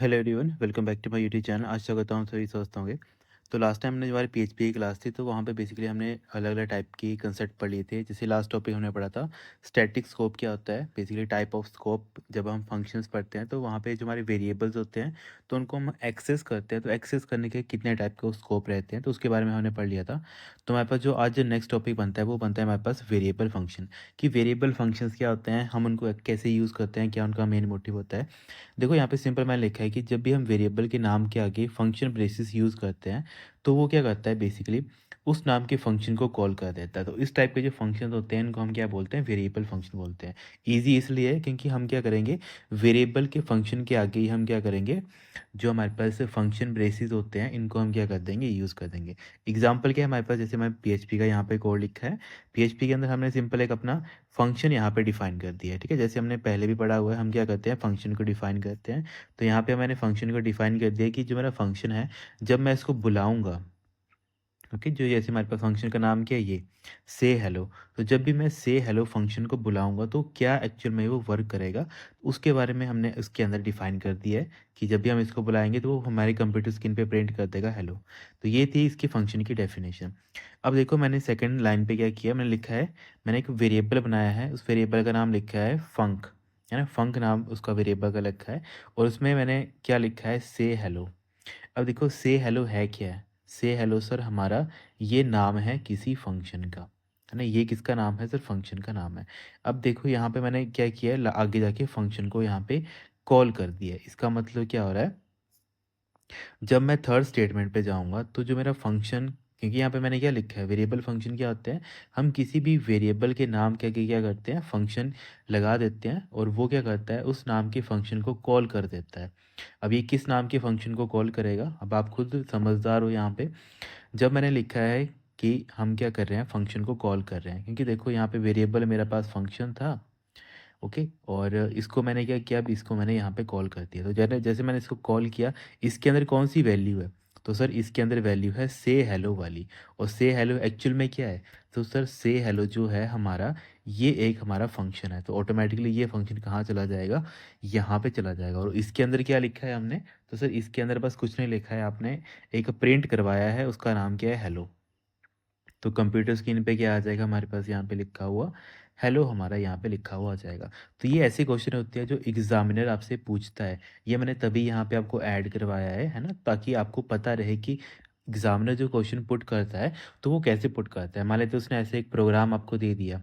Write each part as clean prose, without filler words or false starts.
Hello everyone, welcome back to my YouTube channel. आशा करता हूँ सभी स्वस्थ होंगे। तो लास्ट टाइम हमने हमारी पीएचपी की क्लास थी, तो वहाँ पे बेसिकली हमने अलग अलग टाइप की कंसेप्ट पढ़ लिए थे। जैसे लास्ट टॉपिक हमने पढ़ा था स्टैटिक स्कोप क्या होता है, बेसिकली टाइप ऑफ स्कोप। जब हम फंक्शंस पढ़ते हैं तो वहाँ पे जो हमारे वेरिएबल्स होते हैं तो उनको हम एक्सेस करते हैं, तो एक्सेस करने के कितने टाइप के स्कोप रहते हैं तो उसके बारे में हमने पढ़ लिया था। तो हमारे पास जो आज नेक्स्ट टॉपिक बनता है वो बनता है हमारे पास वेरिएबल फंक्शन। कि वेरिएबल फंक्शंस क्या होते हैं, हम उनको कैसे यूज़ करते हैं, क्या उनका मेन मोटिव होता है। देखो यहाँ पे सिंपल मैंने लिखा है कि जब भी हम वेरिएबल के नाम के आगे फंक्शन ब्रेसिस यूज़ करते हैं तो वो क्या करता है, बेसिकली उस नाम के फंक्शन को कॉल कर देता है। तो इस टाइप के जो फंक्शन होते हैं इनको हम क्या बोलते हैं, वेरिएबल फंक्शन बोलते हैं। ईजी इसलिए है क्योंकि हम क्या करेंगे, वेरिएबल के फंक्शन के आगे ही हम क्या करेंगे, जो हमारे पास फंक्शन ब्रेसिस होते हैं इनको हम क्या कर देंगे, यूज़ कर देंगे। एग्जाम्पल क्या है हमारे पास, जैसे हमारे पीएचपी का यहाँ पे कोड लिखा है। पीएचपी के अंदर हमने सिंपल एक अपना फंक्शन यहाँ पे डिफाइन कर दिया है। ठीक है, जैसे हमने पहले भी पढ़ा हुआ है, हम क्या करते हैं, फंक्शन को डिफाइन करते हैं। तो यहाँ पे मैंने फंक्शन को डिफाइन कर दिया कि जो मेरा फंक्शन है, जब मैं इसको बुलाऊंगा, ओके, जो जैसे हमारे पास फंक्शन का नाम क्या है, ये से हेलो। तो जब भी मैं से हेलो फंक्शन को बुलाऊंगा तो क्या एक्चुअल में वो वर्क करेगा, उसके बारे में हमने उसके अंदर डिफाइन कर दिया है कि जब भी हम इसको बुलाएंगे तो वो हमारे कंप्यूटर स्क्रीन पे प्रिंट कर देगा हेलो। तो ये थी इसकी फंक्शन की डेफिनेशन। अब देखो मैंने सेकंड लाइन पे क्या किया, मैंने लिखा है, मैंने एक वेरिएबल बनाया है, उस वेरिएबल का नाम लिखा है फंक, है ना, फंक नाम उसका वेरिएबल का लिखा है। और उसमें मैंने क्या लिखा है, से हेलो। अब देखो से हेलो है क्या है, से हेलो सर हमारा ये नाम है किसी फंक्शन का, है ना। ये किसका नाम है सर, फंक्शन का नाम है। अब देखो यहाँ पे मैंने क्या किया है, आगे जाके फंक्शन को यहाँ पे कॉल कर दिया है। इसका मतलब क्या हो रहा है, जब मैं थर्ड स्टेटमेंट पे जाऊंगा तो जो मेरा फंक्शन, क्योंकि यहाँ पे मैंने क्या लिखा है, वेरिएबल फंक्शन क्या होते हैं, हम किसी भी वेरिएबल के नाम के आगे क्या करते हैं, फंक्शन लगा देते हैं और वो क्या करता है, उस नाम के फंक्शन को कॉल कर देता है। अब ये किस नाम के फंक्शन को कॉल करेगा, अब आप खुद समझदार हो यहाँ पे। जब मैंने लिखा है कि हम क्या कर रहे हैं, फंक्शन को कॉल कर रहे हैं, क्योंकि देखो यहाँ पे वेरिएबल मेरे पास फंक्शन था, ओके। और इसको मैंने क्या किया, अब इसको मैंने यहाँ पे कॉल कर दिया। तो जैसे जैसे मैंने इसको कॉल किया, इसके अंदर कौन सी वैल्यू है, तो सर इसके अंदर वैल्यू है से हेलो वाली। और से हेलो एक्चुअल में क्या है, तो सर से हेलो जो है हमारा, ये एक हमारा फंक्शन है। तो ऑटोमेटिकली ये फंक्शन कहाँ चला जाएगा, यहाँ पे चला जाएगा। और इसके अंदर क्या लिखा है हमने, तो सर इसके अंदर बस कुछ नहीं लिखा है, आपने एक प्रिंट करवाया है, उसका नाम क्या है, हेलो। तो कंप्यूटर स्क्रीन पे क्या आ जाएगा हमारे पास, यहाँ पे लिखा हुआ हेलो, हमारा यहाँ पे लिखा हुआ आ जाएगा। तो ये ऐसी क्वेश्चन होती है जो एग्जामिनर आपसे पूछता है। ये मैंने तभी यहाँ पे आपको ऐड करवाया है ना, ताकि आपको पता रहे कि एग्जामिनर जो क्वेश्चन पुट करता है तो वो कैसे पुट करता है। मान लेते उसने ऐसे एक प्रोग्राम आपको दे दिया,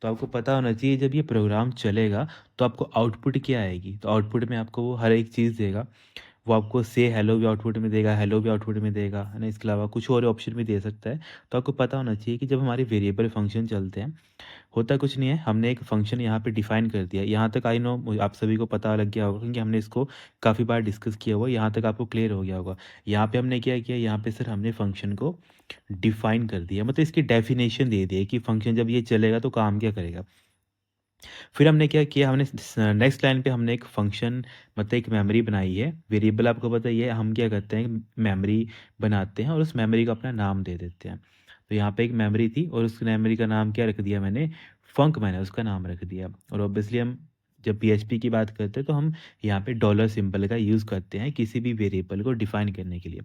तो आपको पता होना चाहिए जब ये प्रोग्राम चलेगा तो आपको आउटपुट क्या आएगी। तो आउटपुट में आपको वो हर एक चीज़ देगा। वो आपको से हेलो भी आउटपुट में देगा, हेलो भी आउटपुट में देगा, है ना। इसके अलावा कुछ और ऑप्शन भी दे सकता है। तो आपको पता होना चाहिए कि जब हमारे वेरिएबल फंक्शन चलते हैं, होता कुछ नहीं है, हमने एक फंक्शन यहाँ पे डिफाइन कर दिया। यहाँ तक आई नो आप सभी को पता लग गया होगा क्योंकि हमने इसको काफ़ी बार डिस्कस किया हुआ, यहाँ तक आपको क्लियर हो गया होगा। यहाँ पे हमने क्या किया, यहाँ पे सर हमने फंक्शन को डिफाइन कर दिया, मतलब इसकी डेफिनेशन दे दी है कि फंक्शन जब ये चलेगा तो काम क्या करेगा। फिर हमने क्या किया, हमने नेक्स्ट लाइन पे हमने एक फंक्शन, मतलब एक मेमोरी बनाई है। वेरिएबल आपको पता ही है, हम क्या करते हैं, मेमोरी बनाते हैं और उस मेमोरी को अपना नाम दे देते हैं। तो यहाँ पे एक मेमोरी थी और उस मेमोरी का नाम क्या रख दिया मैंने, फंक, मैंने उसका नाम रख दिया। और ऑब्वियसली हम जब पीएचपी की बात करते हैं तो हम यहाँ पे डॉलर सिंबल का यूज़ करते हैं किसी भी वेरिएबल को डिफाइन करने के लिए।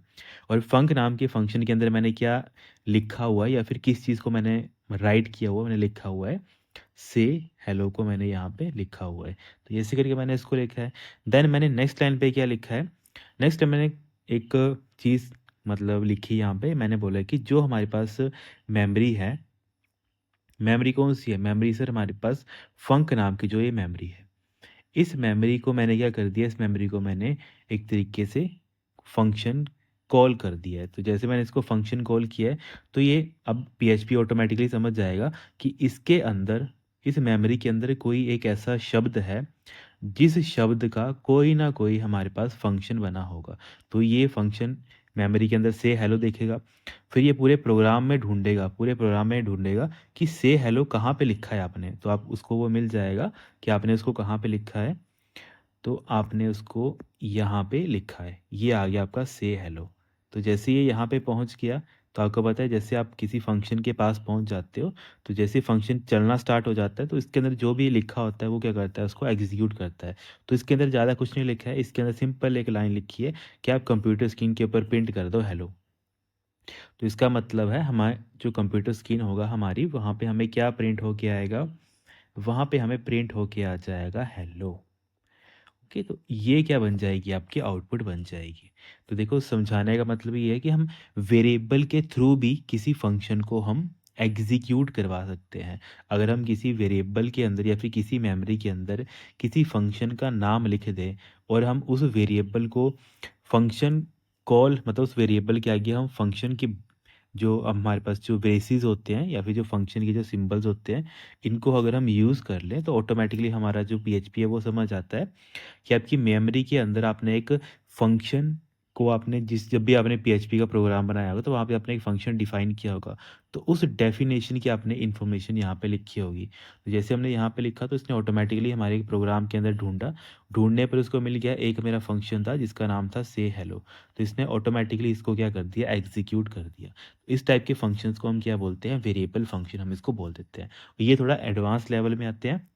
और फंक नाम के फंक्शन के अंदर मैंने क्या लिखा हुआ है, या फिर किस चीज़ को मैंने राइट किया हुआ, मैंने लिखा हुआ है से हेलो को मैंने यहाँ पे लिखा हुआ है। तो ऐसे करके मैंने इसको लिखा है। देन मैंने नेक्स्ट लाइन पे क्या लिखा है, नेक्स्ट मैंने एक चीज़ मतलब लिखी यहाँ पे, मैंने बोला कि जो हमारे पास मेमोरी है, मेमोरी कौन सी है, मेमोरी सर हमारे पास फंक नाम की जो ये मेमोरी है, इस मेमोरी को मैंने क्या कर दिया, इस मेमोरी को मैंने एक तरीके से फंक्शन कॉल कर दिया है। तो जैसे मैंने इसको फंक्शन कॉल किया है तो ये अब पीएचपी ऑटोमेटिकली समझ जाएगा कि इसके अंदर, इस मेमोरी के अंदर कोई एक ऐसा शब्द है जिस शब्द का कोई ना कोई हमारे पास फंक्शन बना होगा। तो ये फंक्शन मेमोरी के अंदर से हेलो देखेगा, फिर ये पूरे प्रोग्राम में ढूंढेगा, पूरे प्रोग्राम में ढूंढेगा कि से हेलो कहाँ पे लिखा है आपने। तो आप उसको वो मिल जाएगा कि आपने उसको कहाँ पे लिखा है, तो आपने उसको यहाँ पे लिखा है, ये आ गया आपका से हेलो। तो जैसे ये यहाँ पे पहुँच गया तो आपको पता है जैसे आप किसी फंक्शन के पास पहुंच जाते हो, तो जैसे फंक्शन चलना स्टार्ट हो जाता है तो इसके अंदर जो भी लिखा होता है वो क्या करता है, उसको एग्जीक्यूट करता है। तो इसके अंदर ज़्यादा कुछ नहीं लिखा है, इसके अंदर सिंपल एक लाइन लिखी है कि आप कंप्यूटर स्क्रीन के ऊपर प्रिंट कर दो हेलो। तो इसका मतलब है हमारे जो कंप्यूटर स्क्रीन होगा हमारी, वहाँ पे हमें क्या प्रिंट होके आएगा, वहाँ पे हमें प्रिंट होके आ जाएगा हेलो। ओके, तो ये क्या बन जाएगी, आपकी आउटपुट बन जाएगी। तो देखो समझाने का मतलब ये है कि हम वेरिएबल के थ्रू भी किसी फंक्शन को हम एग्जीक्यूट करवा सकते हैं। अगर हम किसी वेरिएबल के अंदर या फिर किसी मेमोरी के अंदर किसी फंक्शन का नाम लिख दें और हम उस वेरिएबल को फंक्शन कॉल, मतलब उस वेरिएबल के आगे हम फंक्शन की जो हमारे पास जो ब्रेसेस होते हैं या फिर जो फंक्शन के जो सिंबल्स होते हैं, इनको अगर हम यूज़ कर लें तो ऑटोमेटिकली हमारा जो पीएचपी है वो समझ आता है कि आपकी मेमोरी के अंदर आपने एक फंक्शन को आपने जिस जब भी आपने पीएचपी का प्रोग्राम बनाया होगा तो वहाँ पे आपने एक फंक्शन डिफाइन किया होगा। तो उस डेफिनेशन की आपने इन्फॉर्मेशन यहाँ पे लिखी होगी। तो जैसे हमने यहाँ पे लिखा तो इसने ऑटोमेटिकली हमारे प्रोग्राम के अंदर ढूंढा, ढूंढने पर उसको मिल गया एक मेरा फंक्शन था जिसका नाम था से हेलो। तो इसने ऑटोमेटिकली इसको क्या कर दिया, एग्जीक्यूट कर दिया। इस टाइप के फंक्शंस को हम क्या बोलते हैं, वेरिएबल फंक्शन हम इसको बोल देते हैं। ये थोड़ा एडवांस लेवल में आते हैं,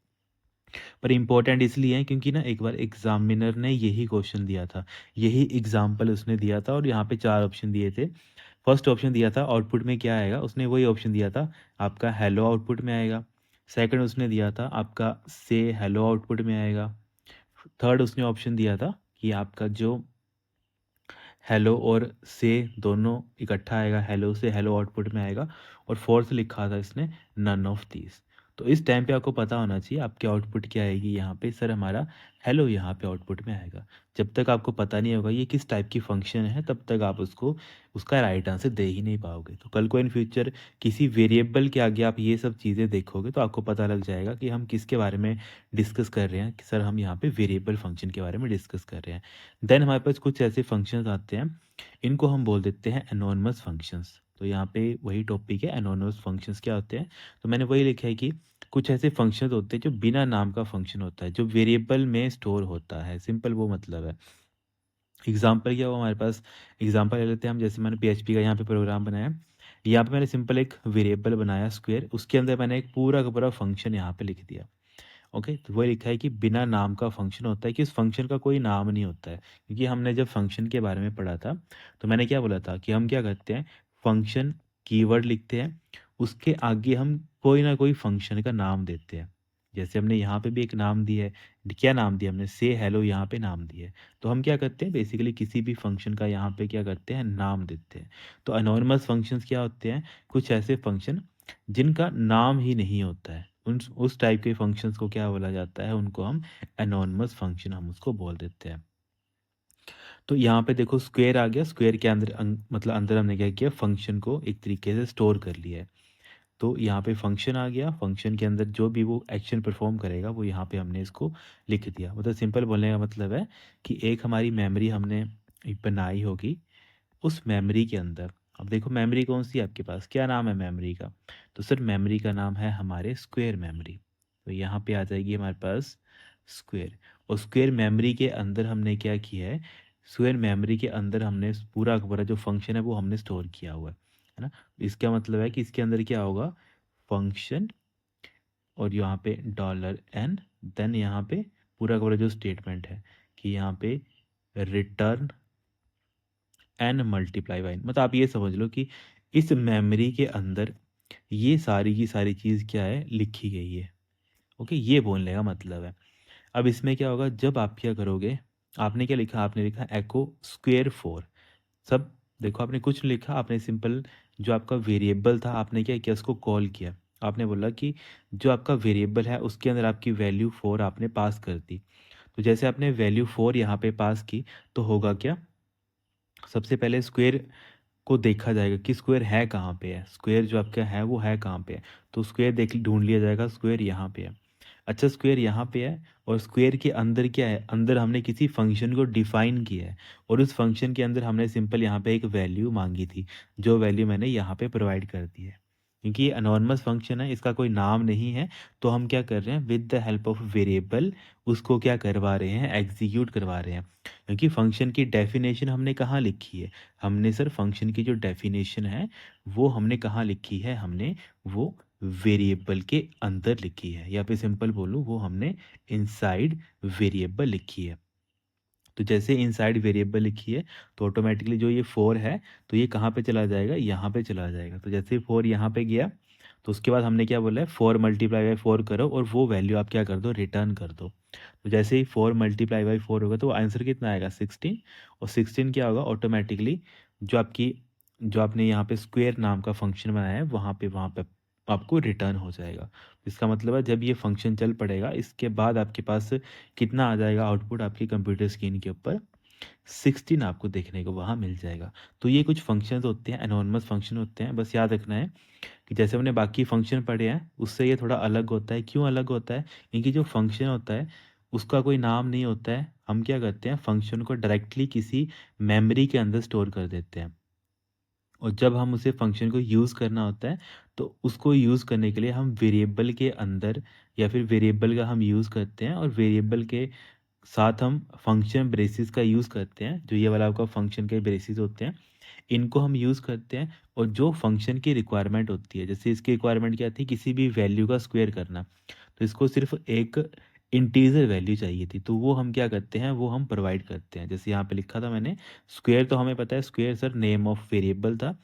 पर इम्पोर्टेंट इसलिए है क्योंकि ना एक बार एग्जामिनर ने यही क्वेश्चन दिया था, यही एग्जाम्पल उसने दिया था और यहाँ पे 4 ऑप्शन दिए थे। फर्स्ट ऑप्शन दिया था आउटपुट में क्या आएगा, उसने वही ऑप्शन दिया था आपका हेलो आउटपुट में आएगा। सेकंड उसने दिया था आपका से हेलो आउटपुट में आएगा। थर्ड उसने ऑप्शन दिया था कि आपका जो हेलो और से दोनों इकट्ठा आएगा, हेलो से हेलो आउटपुट में आएगा। और फोर्थ लिखा था इसने नन ऑफ दीज। तो इस टाइम पे आपको पता होना चाहिए आपकी आउटपुट क्या आएगी, यहाँ पे सर हमारा हेलो यहाँ पे आउटपुट में आएगा। जब तक आपको पता नहीं होगा ये किस टाइप की फंक्शन है तब तक आप उसको उसका राइट आंसर दे ही नहीं पाओगे। तो कल को इन फ्यूचर किसी वेरिएबल के आगे आप ये सब चीज़ें देखोगे तो आपको पता लग जाएगा कि हम किसके बारे में डिस्कस कर रहे हैं, कि सर हम यहाँ पे वेरिएबल फंक्शन के बारे में डिस्कस कर रहे हैं। देन हमारे पास कुछ ऐसे फंक्शंस आते हैं, इनको हम बोल देते हैं एनोनिमस फंक्शंस। तो यहाँ पे वही टॉपिक है, एनोनिमस फंक्शंस क्या होते हैं। तो मैंने वही लिखा है कि कुछ ऐसे फंक्शंस होते हैं जो बिना नाम का फंक्शन होता है, जो वेरिएबल में स्टोर होता है, सिंपल वो मतलब है। एग्जाम्पल क्या हुआ हमारे पास, एग्जाम्पल ले लेते हैं हम। जैसे मैंने पीएचपी का यहाँ पे प्रोग्राम बनाया, यहाँ पे मैंने सिंपल एक वेरिएबल बनाया स्क्वायर, उसके अंदर मैंने एक पूरा का पूरा फंक्शन यहाँ पे लिख दिया। ओके, तो वही लिखा है कि बिना नाम का फंक्शन होता है, कि उस फंक्शन का कोई नाम नहीं होता है। क्योंकि हमने जब फंक्शन के बारे में पढ़ा था तो मैंने क्या बोला था कि हम क्या करते हैं, फंक्शन कीवर्ड लिखते हैं, उसके आगे हम कोई ना कोई फंक्शन का नाम देते हैं। जैसे हमने यहाँ पे भी एक नाम दिया है, क्या नाम दिया हमने, से हेलो यहाँ पे नाम दिया है। तो हम क्या करते हैं, बेसिकली किसी भी फंक्शन का यहाँ पे क्या करते हैं, नाम देते हैं। तो अनोनिमस फंक्शंस क्या होते हैं, कुछ ऐसे फंक्शन जिनका नाम ही नहीं होता है, उन उस टाइप के फंक्शंस को क्या बोला जाता है, उनको हम एनोनिमस फंक्शन हम उसको बोल देते हैं। तो यहाँ पे देखो स्क्वायर आ गया, स्क्वायर के अंदर मतलब अंदर हमने क्या किया, फंक्शन को एक तरीके से स्टोर कर लिया है। तो यहाँ पे फंक्शन आ गया, फंक्शन के अंदर जो भी वो एक्शन परफॉर्म करेगा वो यहाँ पे हमने इसको लिख दिया। मतलब सिंपल बोलने का मतलब है कि एक हमारी मेमोरी हमने एक बनाई होगी, उस मेमोरी के अंदर, अब देखो मेमोरी कौन सी है आपके पास, क्या नाम है मेमोरी का, तो सर मेमोरी का नाम है हमारे स्क्वायर मेमोरी। तो यहाँ पे आ जाएगी हमारे पास स्क्वायर। और स्क्वायर मेमोरी के अंदर हमने क्या किया है, स्क्वायर मेमोरी के अंदर हमने पूरा का पूरा जो फंक्शन है वो हमने स्टोर किया हुआ है ना। इसका मतलब है कि इसके अंदर क्या होगा, फंक्शन और यहाँ पे $n, देन यहाँ पे पूरा का पूरा जो स्टेटमेंट है कि यहाँ पे रिटर्न n मल्टीप्लाई बाई, मतलब आप ये समझ लो कि इस मेमोरी के अंदर ये सारी की सारी चीज़ क्या है, लिखी गई है। ओके, ये बोलने का मतलब है। अब इसमें क्या होगा, जब आप क्या करोगे, आपने क्या लिखा, आपने लिखा एको स्क्वेयर 4। सब देखो आपने कुछ नहीं लिखा, आपने सिंपल जो आपका वेरिएबल था आपने क्या किया, उसको कॉल किया। आपने बोला कि जो आपका वेरिएबल है उसके अंदर आपकी वैल्यू 4 आपने पास कर दी। तो जैसे आपने वैल्यू 4 यहाँ पे पास की तो होगा क्या, सबसे पहले स्क्वेयर को देखा जाएगा कि स्क्वायर है कहाँ पे है, स्क्वायर जो आपका है वो है कहाँ पे है। तो स्क्वायर देख ढूंढ लिया जाएगा, स्क्वायर यहाँ पे है। अच्छा स्क्वायर यहाँ पे है और स्क्वायर के अंदर क्या है, अंदर हमने किसी फंक्शन को डिफाइन किया है और उस फंक्शन के अंदर हमने सिंपल यहाँ पे एक वैल्यू मांगी थी, जो वैल्यू मैंने यहाँ पे प्रोवाइड कर दी है। क्योंकि ये अनोनिमस फंक्शन है, इसका कोई नाम नहीं है, तो हम क्या कर रहे हैं, with the help of variable उसको क्या करवा रहे हैं, एग्जीक्यूट करवा रहे हैं। क्योंकि फंक्शन की डेफिनेशन हमने कहाँ लिखी है? हमने सर फंक्शन की जो डेफिनेशन है वो हमने कहाँ लिखी है? हमने वो वेरिएबल के अंदर लिखी है, या फिर सिंपल बोलूँ वो हमने इनसाइड वेरिएबल लिखी है। तो जैसे इनसाइड वेरिएबल लिखी है तो ऑटोमेटिकली जो ये 4 है तो ये कहाँ पे चला जाएगा? यहाँ पे चला जाएगा। तो जैसे ही 4 यहाँ पे गया तो उसके बाद हमने क्या बोला है, 4 मल्टीप्लाई बाई 4 करो और वो वैल्यू आप क्या कर दो? रिटर्न कर दो। तो जैसे ही 4 मल्टीप्लाई बाई 4 होगा तो आंसर कितना आएगा? 16। और 16 क्या होगा? ऑटोमेटिकली जो आपने यहाँ पे स्क्वायर नाम का फंक्शन बनाया है वहाँ पे आपको रिटर्न हो जाएगा। इसका मतलब है जब ये फंक्शन चल पड़ेगा इसके बाद आपके पास कितना आ जाएगा आउटपुट आपकी कंप्यूटर स्क्रीन के ऊपर? 16 आपको देखने को वहाँ मिल जाएगा। तो ये कुछ फंक्शंस होते हैं, एनोनिमस फंक्शन होते हैं। बस याद रखना है कि जैसे हमने बाकी फंक्शन पढ़े हैं उससे ये थोड़ा अलग होता है। क्यों अलग होता है? क्योंकि जो फंक्शन होता है उसका कोई नाम नहीं होता है। हम क्या करते हैं, फंक्शन को डायरेक्टली किसी मेमोरी के अंदर स्टोर कर देते हैं, और जब हम उसे फंक्शन को यूज़ करना होता है तो उसको यूज़ करने के लिए हम वेरिएबल के अंदर या फिर वेरिएबल का हम यूज़ करते हैं, और वेरिएबल के साथ हम फंक्शन ब्रेसिस का यूज़ करते हैं। जो ये वाला आपका फंक्शन के ब्रेसिस होते हैं इनको हम यूज़ करते हैं। और जो फंक्शन की रिक्वायरमेंट होती है, जैसे इसकी रिक्वायरमेंट क्या थी? किसी भी वैल्यू का स्क्वायर करना। तो इसको सिर्फ एक इंटीजर वैल्यू चाहिए थी, तो वो हम क्या करते हैं? वो हम प्रोवाइड करते हैं। जैसे यहाँ पे लिखा था मैंने स्क्वायर, तो हमें पता है square sir name of variable था।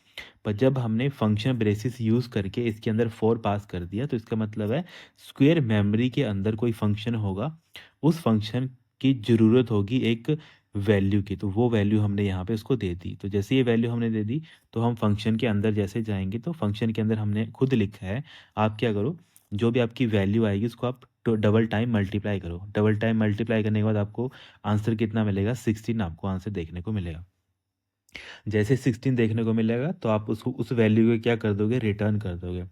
पर जब हमने फंक्शन ब्रेसिस यूज़ करके इसके अंदर 4 पास कर दिया तो इसका मतलब है स्क्वायर मेमोरी के अंदर कोई फंक्शन होगा, उस फंक्शन की ज़रूरत होगी एक वैल्यू की, तो वो वैल्यू हमने यहाँ पे उसको दे दी। तो जैसे ये वैल्यू हमने दे दी तो हम फंक्शन के अंदर जैसे जाएंगे तो फंक्शन के अंदर हमने खुद लिखा है, आप क्या करो, जो भी आपकी वैल्यू आएगी उसको आप डबल टाइम मल्टीप्लाई करो। डबल टाइम मल्टीप्लाई करने के बाद आपको आंसर कितना मिलेगा? 16 आपको आंसर देखने को मिलेगा। जैसे 16 देखने को मिलेगा तो आप उसको उस वैल्यू को क्या कर दोगे? रिटर्न कर दोगे।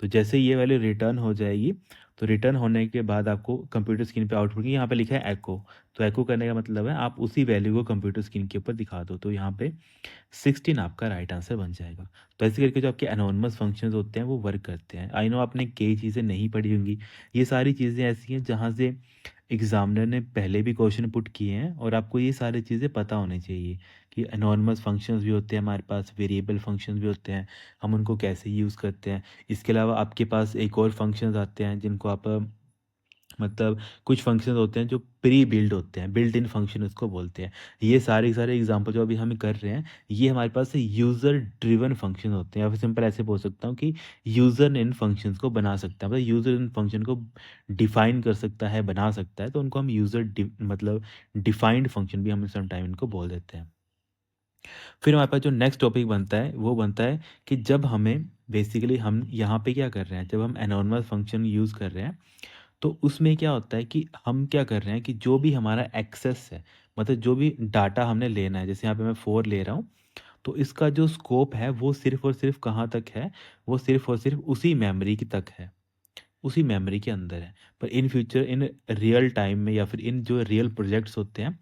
तो जैसे ये वैल्यू रिटर्न हो जाएगी तो रिटर्न होने के बाद आपको कंप्यूटर स्क्रीन पे आउटपुट की यहाँ पे लिखा है एको। तो एको करने का मतलब है आप उसी वैल्यू को कंप्यूटर स्क्रीन के ऊपर दिखा दो, तो यहाँ पे 16 आपका राइट आंसर बन जाएगा। तो ऐसे करके जो आपके एनोनिमस फंक्शंस होते हैं वो वर्क करते हैं। आई नो आपने कई चीज़ें नहीं पढ़ी होंगी, ये सारी चीज़ें ऐसी हैं जहाँ से एग्जामिनर ने पहले भी क्वेश्चन पुट किए हैं और आपको ये सारी चीज़ें पता होनी चाहिए कि एनोनिमस फंक्शंस भी होते हैं हमारे पास, वेरिएबल फंक्शंस भी होते हैं, हम उनको कैसे यूज़ करते हैं। इसके अलावा आपके पास एक और फंक्शंस आते हैं जिनको आप मतलब कुछ फंक्शंस होते हैं जो प्री बिल्ड होते हैं, बिल्ट इन फंक्शन उसको बोलते हैं। ये सारे सारे एग्जांपल जो अभी हम कर रहे हैं ये हमारे पास यूज़र ड्रिवन फंक्शन होते हैं, या फिर सिंपल ऐसे बोल सकता हूँ कि यूज़र इन फंक्शंस को बना सकता है, मतलब यूज़र इन फंक्शन को डिफाइन कर सकता है, बना सकता है, तो उनको हम मतलब डिफाइंड फंक्शन भी हम समटाइम इनको बोल देते हैं। फिर हमारे पास जो नेक्स्ट टॉपिक बनता है वो बनता है कि जब हमें बेसिकली हम यहाँ पे क्या कर रहे हैं, जब हम एनोनिमस फंक्शन यूज़ कर रहे हैं तो उसमें क्या होता है कि हम क्या कर रहे हैं कि जो भी हमारा एक्सेस है, मतलब जो भी डाटा हमने लेना है, जैसे यहाँ पे मैं 4 ले रहा हूँ तो इसका जो स्कोप है वो सिर्फ़ और सिर्फ़ कहाँ तक है? वो सिर्फ़ और सिर्फ़ उसी मेमोरी की तक है, उसी मेमोरी के अंदर है। पर in future in real time में या फिर इन जो रियल प्रोजेक्ट्स होते हैं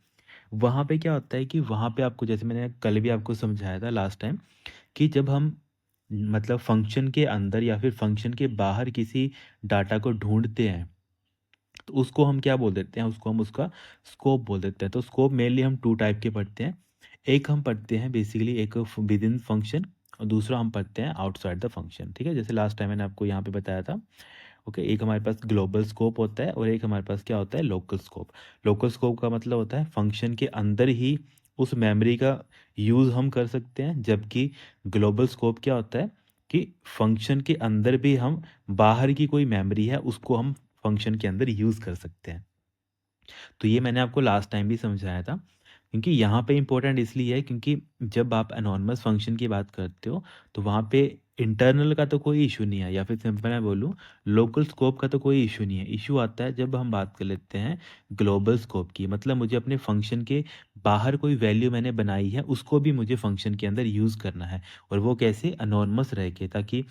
वहाँ पे क्या होता है कि वहाँ पे आपको, जैसे मैंने कल भी आपको समझाया था लास्ट टाइम, कि जब हम मतलब फंक्शन के अंदर या फिर फंक्शन के बाहर किसी डाटा को ढूँढते हैं तो उसको हम क्या बोल देते हैं? उसको हम उसका स्कोप बोल देते हैं। तो स्कोप मेनली हम 2 टाइप के पढ़ते हैं। एक हम पढ़ते हैं बेसिकली एक विदिन फंक्शन, और दूसरा हम पढ़ते हैं आउटसाइड द फंक्शन, ठीक है? जैसे लास्ट टाइम मैंने आपको यहाँ पे बताया था। ओके, एक हमारे पास ग्लोबल स्कोप होता है और एक हमारे पास क्या होता है? Local scope. लोकल स्कोप का मतलब होता है फंक्शन के अंदर ही उस मेमोरी का यूज़ हम कर सकते हैं, जबकि ग्लोबल स्कोप क्या होता है कि फंक्शन के अंदर भी हम बाहर की कोई मेमोरी है उसको हम फंक्शन के अंदर यूज़ कर सकते हैं। तो ये मैंने आपको लास्ट टाइम भी समझाया था, क्योंकि यहाँ पे इम्पोर्टेंट इसलिए है क्योंकि जब आप एनोनिमस फंक्शन की बात करते हो तो वहाँ पे इंटरनल का तो कोई इशू नहीं है, या फिर सिंपल मैं बोलूँ लोकल स्कोप का तो कोई इशू नहीं है। इशू आता है जब हम बात कर लेते हैं ग्लोबल स्कोप की, मतलब मुझे अपने फंक्शन के बाहर कोई वैल्यू मैंने बनाई है उसको भी मुझे फंक्शन के अंदर यूज़ करना है, और वो कैसे? एनोनिमस रह के, ताकि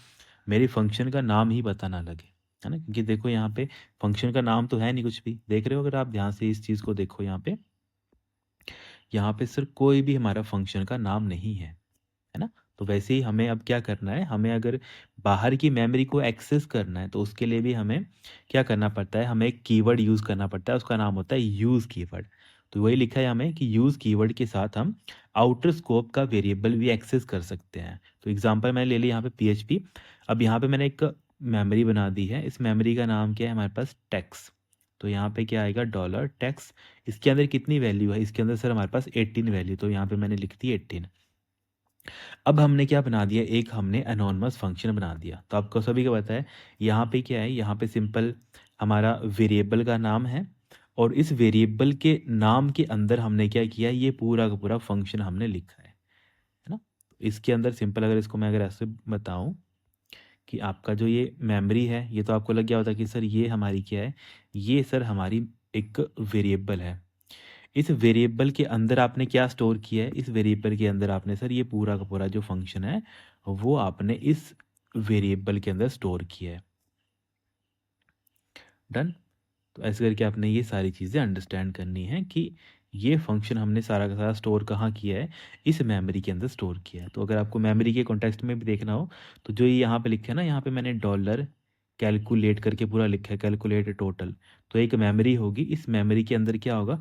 मेरे फंक्शन का नाम ही पता ना लगे, है ना? क्योंकि देखो यहाँ पे फंक्शन का नाम तो है नहीं कुछ भी, देख रहे हो? अगर आप ध्यान से इस चीज़ को देखो यहाँ पे सिर्फ कोई भी हमारा फंक्शन का नाम नहीं है ना? तो वैसे ही हमें अब क्या करना है, हमें अगर बाहर की मेमोरी को एक्सेस करना है तो उसके लिए भी हमें क्या करना पड़ता है? हमें एक कीवर्ड यूज़ करना पड़ता है, उसका नाम होता है यूज़ कीवर्ड। तो वही लिखा है यहाँ में कि यूज़ कीवर्ड के साथ हम आउटर स्कोप का वेरिएबल भी एक्सेस कर सकते हैं। तो एग्जांपल मैंने ले लिया यहाँ पे पीएचपी। अब यहाँ पे मैंने एक मेमोरी बना दी है, इस मेमोरी का नाम क्या है हमारे पास, टेक्स। तो यहाँ पे क्या आएगा, डॉलर टेक्स। इसके अंदर कितनी वैल्यू है, इसके अंदर सर हमारे पास 18 वैल्यू, तो यहाँ पे मैंने लिख दी 18। अब हमने क्या बना दिया, एक हमने एनोनिमस फंक्शन बना दिया। तो आपको सभी को पता है यहाँ पे क्या है, यहाँ पे सिंपल हमारा वेरिएबल का नाम है, और इस वेरिएबल के नाम के अंदर हमने क्या किया, ये पूरा का पूरा फंक्शन हमने लिखा है ना। इसके अंदर सिंपल अगर इसको मैं अगर ऐसे बताऊं कि आपका जो ये मेमोरी है, ये तो आपको लग गया होता कि सर ये हमारी क्या है, ये सर हमारी एक वेरिएबल है। इस वेरिएबल के अंदर आपने क्या स्टोर किया है, इस वेरिएबल के अंदर आपने सर ये पूरा का पूरा जो फंक्शन है वो आपने इस वेरिएबल के अंदर स्टोर किया है। डन। तो ऐसे करके आपने ये सारी चीज़ें अंडरस्टैंड करनी है कि ये फंक्शन हमने सारा का सारा स्टोर कहाँ किया है, इस मेमोरी के अंदर स्टोर किया है। तो अगर आपको मेमोरी के कॉन्टेक्स्ट में भी देखना हो तो जो ये यहाँ पे लिखा है ना, यहाँ पे मैंने डॉलर कैलकुलेट करके पूरा लिखा है, कैलकुलेट टोटल। तो एक मेमोरी होगी, इस मेमोरी के अंदर क्या होगा,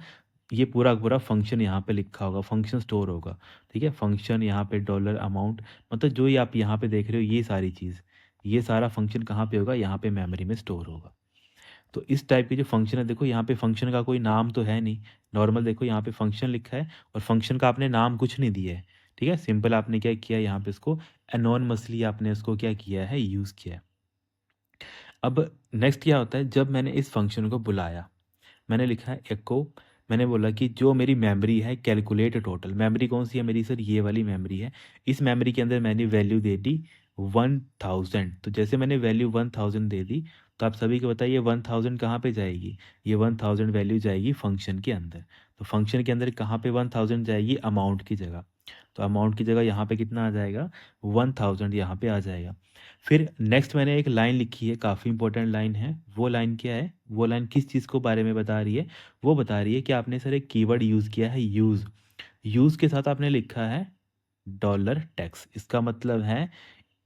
ये पूरा का पूरा फंक्शन यहाँ पे लिखा होगा, फंक्शन स्टोर होगा। ठीक है, फंक्शन यहाँ पे डॉलर अमाउंट, मतलब जो ये आप यहाँ पे देख रहे हो ये सारी चीज़, ये सारा फंक्शन कहाँ पे होगा, यहाँ पे मेमोरी में स्टोर होगा। तो इस टाइप के जो फंक्शन है, देखो यहाँ पे फंक्शन का कोई नाम तो है नहीं, नॉर्मल देखो यहाँ पे फंक्शन लिखा है और फंक्शन का आपने नाम कुछ नहीं दिया है। ठीक है, सिंपल आपने क्या किया, यहाँ पे इसको एनोनिमसली आपने इसको क्या किया है, यूज़ किया है। अब नेक्स्ट क्या होता है, जब मैंने इस फंक्शन को बुलाया, मैंने लिखा है एको, मैंने बोला कि जो मेरी मेमोरी है कैलकुलेट टोटल, मेमोरी कौन सी है मेरी, सर ये वाली मेमोरी है। इस मेमोरी के अंदर मैंने वैल्यू दे दी 1000। तो जैसे मैंने वैल्यू 1000 दे दी, तो आप सभी को बताइए 1000 कहाँ पे जाएगी, ये 1000 वैल्यू जाएगी फंक्शन के अंदर। तो फंक्शन के अंदर कहाँ पे 1000 जाएगी, अमाउंट की जगह। तो अमाउंट की जगह यहाँ पे कितना आ जाएगा, 1000 यहाँ पे आ जाएगा। फिर नेक्स्ट मैंने एक लाइन लिखी है, काफ़ी इंपॉर्टेंट लाइन है। वो लाइन क्या है, वो लाइन किस चीज़ को बारे में बता रही है, वो बता रही है कि आपने सर एक कीवर्ड यूज़ किया है, यूज़। यूज़ के साथ आपने लिखा है डॉलर टैक्स। इसका मतलब है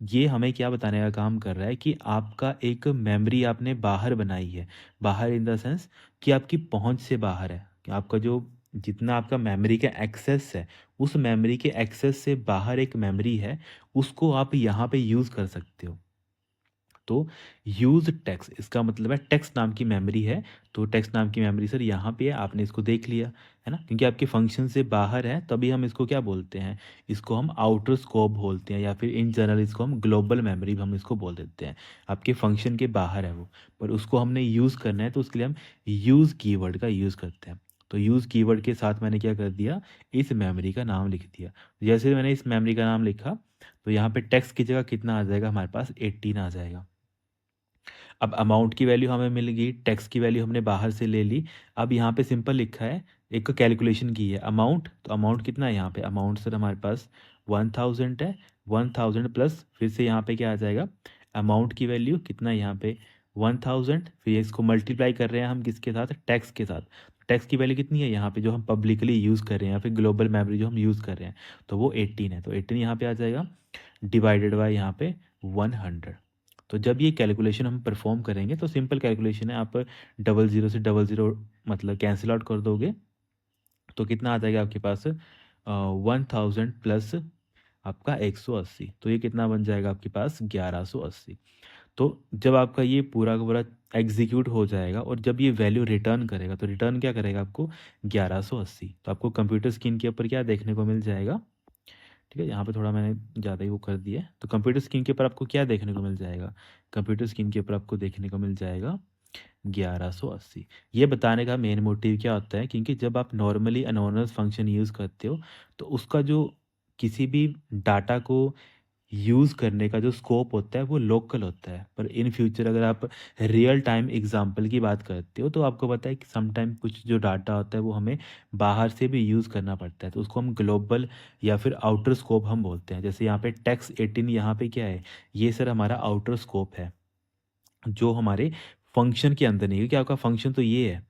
ये हमें क्या बताने का काम कर रहा है कि आपका एक मेमोरी आपने बाहर बनाई है, बाहर इन द सेंस कि आपकी पहुंच से बाहर है, कि आपका जो जितना आपका मेमोरी का एक्सेस है, उस मेमोरी के एक्सेस से बाहर एक मेमोरी है, उसको आप यहाँ पे यूज़ कर सकते हो। तो यूज टेक्स्ट, इसका मतलब है टेक्स्ट नाम की मेमोरी है। तो टेक्स्ट नाम की मेमोरी सर यहाँ पे है, आपने इसको देख लिया है ना, क्योंकि आपके फंक्शन से बाहर है तभी हम इसको क्या बोलते हैं, इसको हम आउटर स्कोप बोलते हैं, या फिर इन जनरल इसको हम ग्लोबल मेमोरी भी हम इसको बोल देते हैं। आपके फंक्शन के बाहर है वो, पर उसको हमने यूज़ करना है तो उसके लिए हम यूज़ कीवर्ड का यूज़ करते हैं। तो यूज़ कीवर्ड के साथ मैंने क्या कर दिया, इस मेमोरी का नाम लिख दिया। जैसे मैंने इस मेमोरी का नाम लिखा, तो यहाँ पे टेक्स्ट की जगह कितना आ जाएगा, हमारे पास 18 आ जाएगा। अब अमाउंट की वैल्यू हमें मिल गई, टैक्स की वैल्यू हमने बाहर से ले ली। अब यहाँ पे सिंपल लिखा है, एक कैलकुलेशन की है अमाउंट, तो अमाउंट कितना है यहाँ पे, अमाउंट सर हमारे पास 1000 है। 1000 प्लस फिर से यहाँ पे क्या आ जाएगा, अमाउंट की वैल्यू कितना है यहाँ पे 1000, फिर इसको मल्टीप्लाई कर रहे हैं हम किसके साथ, टैक्स के साथ। टैक्स की वैल्यू कितनी है यहाँ पे जो हम पब्लिकली यूज़ कर रहे हैं, या फिर ग्लोबल मेमोरी जो हम यूज़ कर रहे हैं, तो वो 18 है। तो 18 यहाँ पे आ जाएगा, डिवाइडेड बाय यहाँ पे 100। तो जब ये कैलकुलेशन हम परफॉर्म करेंगे तो सिंपल कैलकुलेशन है, आप डबल ज़ीरो से डबल ज़ीरो मतलब कैंसिल आउट कर दोगे, तो कितना आ जाएगा आपके पास 1000 प्लस आपका 180, तो ये कितना बन जाएगा आपके पास 1180। तो जब आपका ये पूरा का पूरा एग्जीक्यूट हो जाएगा और जब ये वैल्यू रिटर्न करेगा, तो रिटर्न क्या करेगा आपको 1180। तो आपको कंप्यूटर स्क्रीन के ऊपर क्या देखने को मिल जाएगा, ठीक है, यहाँ पे थोड़ा मैंने ज़्यादा ही वो कर दिया है। तो कंप्यूटर स्क्रीन के ऊपर आपको क्या देखने को मिल जाएगा, कंप्यूटर स्क्रीन के ऊपर आपको देखने को मिल जाएगा 1180। ये बताने का मेन मोटिव क्या होता है, क्योंकि जब आप नॉर्मली अनोनस फंक्शन यूज़ करते हो तो उसका जो किसी भी डाटा को यूज़ करने का जो स्कोप होता है वो लोकल होता है, पर इन फ्यूचर अगर आप रियल टाइम एग्जांपल की बात करते हो तो आपको पता है कि सम टाइम कुछ जो डाटा होता है वो हमें बाहर से भी यूज़ करना पड़ता है, तो उसको हम ग्लोबल या फिर आउटर स्कोप हम बोलते हैं। जैसे यहाँ पे टैक्स 18 यहाँ पे क्या है, ये सर हमारा आउटर स्कोप है, जो हमारे फंक्शन के अंदर नहीं है, क्योंकि आपका फंक्शन तो ये है,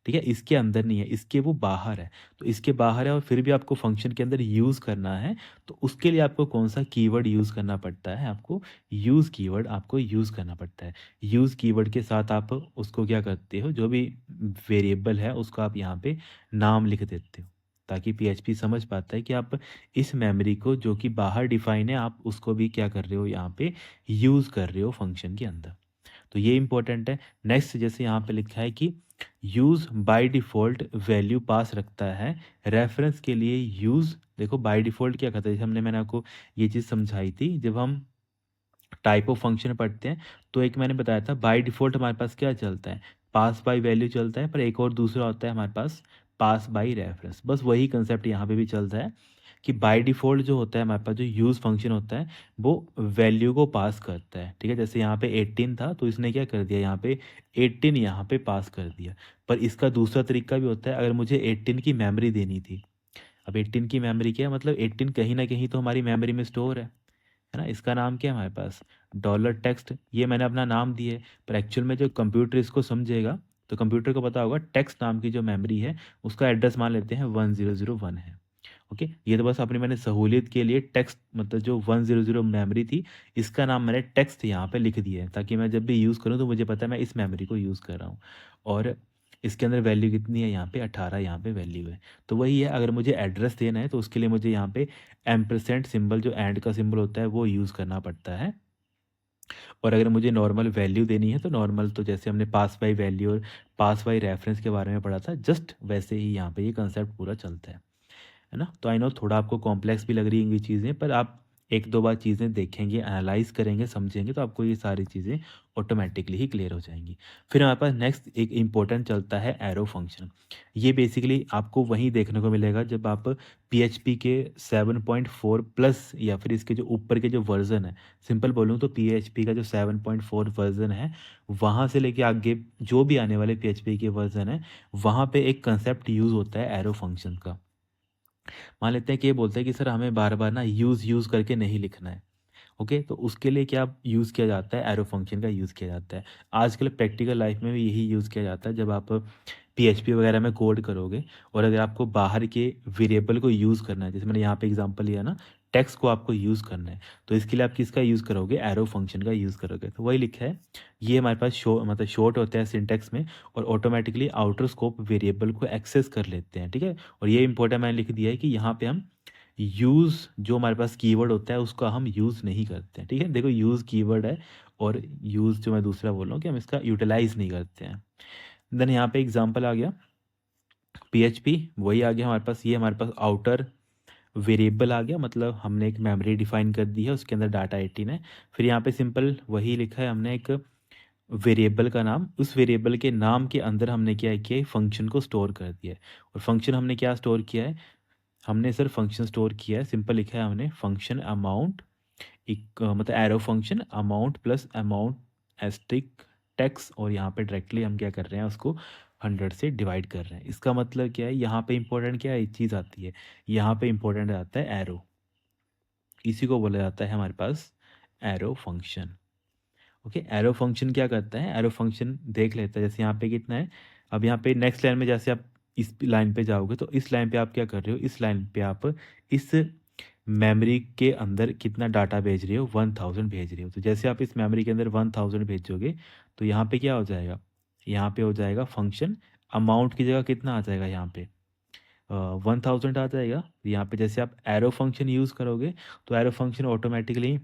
ठीक है, इसके अंदर नहीं है, इसके वो बाहर है। तो इसके बाहर है और फिर भी आपको फंक्शन के अंदर यूज़ करना है, तो उसके लिए आपको कौन-सा कीवर्ड यूज़ करना पड़ता है, आपको यूज़ कीवर्ड आपको यूज़ करना पड़ता है। यूज़ कीवर्ड के साथ आप उसको क्या करते हो, जो भी वेरिएबल है उसको आप यहाँ पे नाम लिख देते हो, ताकि पीएचपी समझ पाता है कि आप इस मेमोरी को जो कि बाहर डिफाइन है, आप उसको भी क्या कर रहे हो, यहाँ पे यूज़ कर रहे हो फंक्शन के अंदर। तो ये इंपॉर्टेंट है। नेक्स्ट जैसे यहाँ पे लिखा है कि use by default value pass रखता है, रेफ़रेंस के लिए यूज़, देखो बाय डिफ़ॉल्ट क्या करता है, जैसे मैंने आपको ये चीज़ समझाई थी जब हम टाइप ऑफ फंक्शन पढ़ते हैं, तो एक मैंने बताया था बाय डिफ़ॉल्ट हमारे पास क्या चलता है, पास बाय वैल्यू चलता है, पर एक और दूसरा होता है हमारे पास पास बाय रेफ़रेंस। बस वही कंसेप्ट यहाँ पे भी चलता है कि बाय डिफ़ॉल्ट जो होता है हमारे पास जो यूज़ फंक्शन होता है, वो वैल्यू को पास करता है, ठीक है? जैसे यहाँ पे 18 था, तो इसने क्या कर दिया, यहाँ पे 18 यहाँ पे पास कर दिया। पर इसका दूसरा तरीका भी होता है, अगर मुझे 18 की मेमोरी देनी थी, अब 18 की मेमोरी क्या है, मतलब 18 कहीं न कहीं तो हमारी मेमोरी में स्टोर है ना? इसका नाम क्या है हमारे पास, डॉलर टेक्स्ट, ये मैंने अपना नाम दिया है, पर एक्चुअल में जो कंप्यूटर इसको समझेगा, तो कंप्यूटर को पता होगा टेक्स्ट नाम की जो मेमोरी है, उसका एड्रेस मान लेते हैं 1001 है। ओके, ये तो बस अपनी मैंने सहूलियत के लिए टेक्स्ट, मतलब जो 100 मेमोरी थी, इसका नाम मैंने टेक्स्ट यहाँ पे लिख दिया है, ताकि मैं जब भी यूज़ करूँ तो मुझे पता है मैं इस मेमोरी को यूज़ कर रहा हूँ। और इसके अंदर वैल्यू कितनी है, यहाँ पे 18 यहाँ पे वैल्यू है। तो वही है, अगर मुझे एड्रेस देना है तो उसके लिए मुझे यहाँ पे एम्परसेंड सिंबल, जो एंड का सिंबल होता है, वो यूज़ करना पड़ता है। और अगर मुझे नॉर्मल वैल्यू देनी है, तो नॉर्मल तो जैसे हमने पास बाय वैल्यू और पास बाय रेफरेंस के बारे में पढ़ा था, जस्ट वैसे ही यहाँ पे ये कंसेप्ट पूरा चलता है ना? तो आई नो थोड़ा आपको कॉम्प्लेक्स भी लग रही होंगी चीज़ें, पर आप 1-2 बार चीज़ें देखेंगे, एनालाइज़ करेंगे, समझेंगे, तो आपको ये सारी चीज़ें ऑटोमैटिकली ही क्लियर हो जाएँगी। फिर हमारे पास नेक्स्ट एक इम्पोर्टेंट चलता है एरो फंक्शन। ये बेसिकली आपको वहीं देखने को मिलेगा जब आप पीएचपी के 7.4 प्लस या फिर इसके जो ऊपर के जो वर्ज़न है, सिंपल बोलूँ तो पीएचपी का जो 7.4 वर्ज़न है, वहाँ से लेके आगे जो भी आने वाले पीएचपी के वर्ज़न हैं, वहाँ पे एक कांसेप्ट यूज़ होता है एरो फंक्शन का। मान लेते हैं कि ये बोलते हैं कि सर हमें बार-बार ना यूज़ करके नहीं लिखना है। ओके, तो उसके लिए क्या यूज़ किया जाता है, एरो फंक्शन का यूज़ किया जाता है। आजकल प्रैक्टिकल लाइफ में भी यही यूज़ किया जाता है, जब आप पीएचपी वगैरह में कोड करोगे और अगर आपको बाहर के वेरिएबल को यूज़ करना है, जैसे मैंने यहाँ पे एग्जांपल लिया ना, टेक्स्ट को आपको यूज़ करना है, तो इसके लिए आप किसका यूज़ करोगे, एरो फंक्शन का यूज़ करोगे। तो वही लिखा है, ये हमारे पास मतलब शॉर्ट होता है सिंटैक्स में, और ऑटोमेटिकली आउटर स्कोप वेरिएबल को एक्सेस कर लेते हैं, ठीक है? और ये इंपॉर्टेंट मैंने लिख दिया है कि यहाँ पे हम यूज़ जो हमारे पास कीवर्ड होता है उसका हम यूज़ नहीं करते हैं, ठीक है? देखो यूज़ कीवर्ड है और यूज़ जो मैं दूसरा बोल रहा हूँ कि हम इसका यूटिलाइज़ नहीं करते हैं। देन यहाँ पे एग्ज़ाम्पल आ गया, पीएचपी वही आ गया हमारे पास, ये हमारे पास आउटर वेरिएबल आ गया, मतलब हमने एक मेमोरी डिफ़ाइन कर दी है, उसके अंदर डाटा 18 है। फिर यहाँ पे सिंपल वही लिखा है हमने, एक वेरिएबल का नाम, उस वेरिएबल के नाम के अंदर हमने क्या किया है, फंक्शन को स्टोर कर दिया है। और फंक्शन हमने क्या स्टोर किया है, हमने सर फंक्शन स्टोर किया है, सिंपल लिखा है हमने फंक्शन अमाउंट, एक मतलब arrow function amount plus amount asterisk tax, और यहाँ पे डायरेक्टली हम क्या कर रहे हैं, उसको 100 से डिवाइड कर रहे हैं। इसका मतलब क्या है, यहाँ पे इंपॉर्टेंट क्या है, एक चीज़ आती है, यहाँ पे इंपॉर्टेंट आता है एरो, इसी को बोला जाता है हमारे पास arrow function. Okay, arrow function क्या करता है, एरो फंक्शन देख लेता है, जैसे यहाँ पे कितना है, अब यहाँ पे नेक्स्ट लाइन में जैसे आप इस लाइन पे जाओगे, तो इस लाइन पे आप क्या कर रहे हो, इस लाइन पे आप इस मेमोरी के अंदर कितना डाटा भेज रहे हो, 1000 भेज रहे हो। तो जैसे आप इस मेमोरी के अंदर 1000 भेजोगे, तो यहाँ पे क्या हो जाएगा, यहाँ पे हो जाएगा फंक्शन अमाउंट की जगह कितना आ जाएगा, यहाँ पे 1000 आ जाएगा। यहाँ पे जैसे आप एरो फंक्शन यूज़ करोगे, तो एरो फंक्शन ऑटोमेटिकली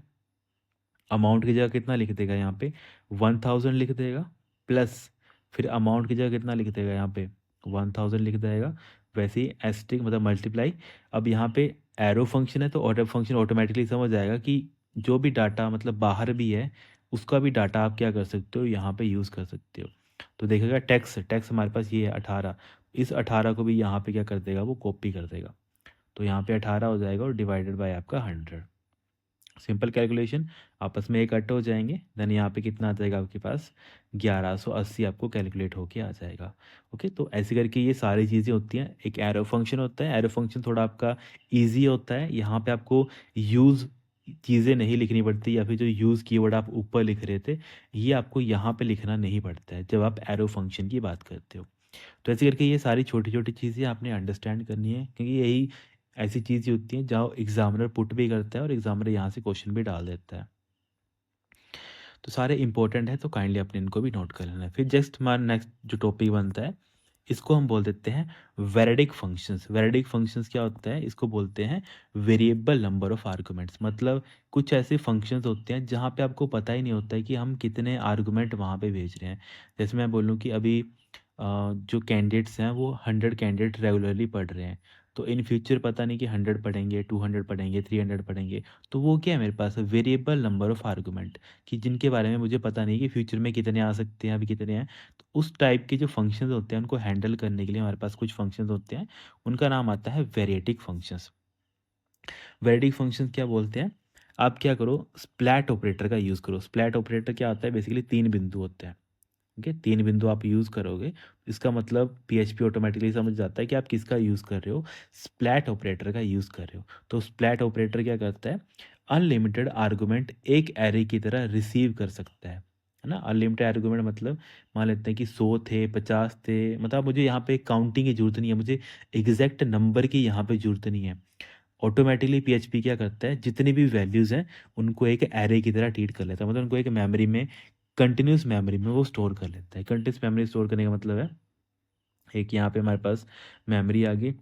अमाउंट की जगह कितना लिख देगा, यहाँ पे 1000 लिख देगा, प्लस फिर अमाउंट की जगह कितना लिख देगा, यहाँ पे 1000 लिख देगा। वैसे ही एस्टिक मतलब मल्टीप्लाई, अब यहाँ पे एरो फंक्शन है, तो ऑटो फंक्शन ऑटोमेटिकली समझ जाएगा कि जो भी डाटा मतलब बाहर भी है, उसका भी डाटा आप क्या कर सकते हो, यहाँ पे यूज़ कर सकते हो। तो देखेगा टैक्स टैक्स हमारे पास ये है 18, इस 18 को भी यहाँ पे क्या कर देगा, वो कॉपी कर देगा। तो यहाँ पे 18 हो जाएगा और डिवाइडेड बाय आपका 100, सिंपल कैलकुलेशन, आपस में एक कट हो जाएंगे, देन यहाँ पे कितना आ जाएगा आपके पास, 1180 आपको कैलकुलेट होके आ जाएगा। ओके, तो ऐसे करके ये सारी चीज़ें होती हैं। एक एरो फंक्शन होता है, एरो फंक्शन थोड़ा आपका इजी होता है, यहाँ पे आपको यूज़ चीज़ें नहीं लिखनी पड़ती, या फिर जो यूज़ कीवर्ड आप ऊपर लिख रहे थे, ये आपको यहाँ पे लिखना नहीं पड़ता है जब आप एरो फंक्शन की बात करते हो। तो ऐसे करके ये सारी छोटी-छोटी चीज़ें आपने अंडरस्टैंड करनी है, क्योंकि यही ऐसी चीज़ें होती हैं जहाँ एग्ज़ामिनर पुट भी करता है और एग्ज़ामिनर यहाँ से क्वेश्चन भी डाल देता है। तो सारे इंपॉर्टेंट हैं, तो काइंडली आपने इनको भी नोट कर लेना है। फिर जस्ट हमारा नेक्स्ट जो टॉपिक बनता है, इसको हम बोल देते हैं वैलिडिक फंक्शंस। वैलिडिक फंक्शंस क्या होता है? इसको बोलते हैं वेरिएबल नंबर ऑफ आर्गुमेंट्स। मतलब कुछ ऐसे फंक्शंस होते हैं जहाँ पे आपको पता ही नहीं होता है कि हम कितने आर्गुमेंट वहाँ पे भेज रहे हैं। जैसे मैं बोलूँ कि अभी जो कैंडिडेट्स हैं वो 100 कैंडिडेट रेगुलरली पढ़ रहे हैं, तो इन फ्यूचर पता नहीं कि 100 पढ़ेंगे, 200 पढ़ेंगे, 300 पढ़ेंगे। तो वो क्या है मेरे पास? वेरिएबल नंबर ऑफ आर्गुमेंट, कि जिनके बारे में मुझे पता नहीं कि फ्यूचर में कितने आ सकते हैं, अभी कितने हैं। तो उस टाइप के जो फंक्शंस होते हैं उनको हैंडल करने के लिए हमारे पास कुछ फंक्शंस होते हैं, उनका नाम आता है वेरिएटिक फंक्शंस। वेरिएटिक फंक्शंस क्या बोलते हैं? आप क्या करो, स्प्लैट ऑपरेटर का यूज़ करो। स्प्लैट ऑपरेटर क्या होता है? बेसिकली 3 बिंदु होते हैं। ठीक है, 3 बिंदु आप यूज़ करोगे, इसका मतलब पीएचपी ऑटोमेटिकली समझ जाता है कि आप किसका यूज़ कर रहे हो, स्प्लैट ऑपरेटर का यूज़ कर रहे हो। तो स्प्लैट ऑपरेटर क्या करता है? अनलिमिटेड आर्गुमेंट एक एरे की तरह रिसीव कर सकता है ना? अनलिमिटेड आर्गुमेंट मतलब मान लेते हैं कि 100 थे, 50 थे, मतलब मुझे यहाँ पे काउंटिंग की ज़रूरत नहीं है, मुझे एग्ज़ैक्ट नंबर की यहाँ पे ज़रूरत नहीं है। ऑटोमेटिकली पीएचपी क्या करता है? जितनी भी वैल्यूज़ हैं, उनको एक एरे की तरह ट्रीट कर लेता है। मतलब उनको एक मेमोरी में, कंटीन्यूअस मेमोरी में वो स्टोर कर लेता है। कंटीन्यूअस मेमोरी स्टोर करने का मतलब है, एक यहाँ पे हमारे पास मेमोरी आ गई,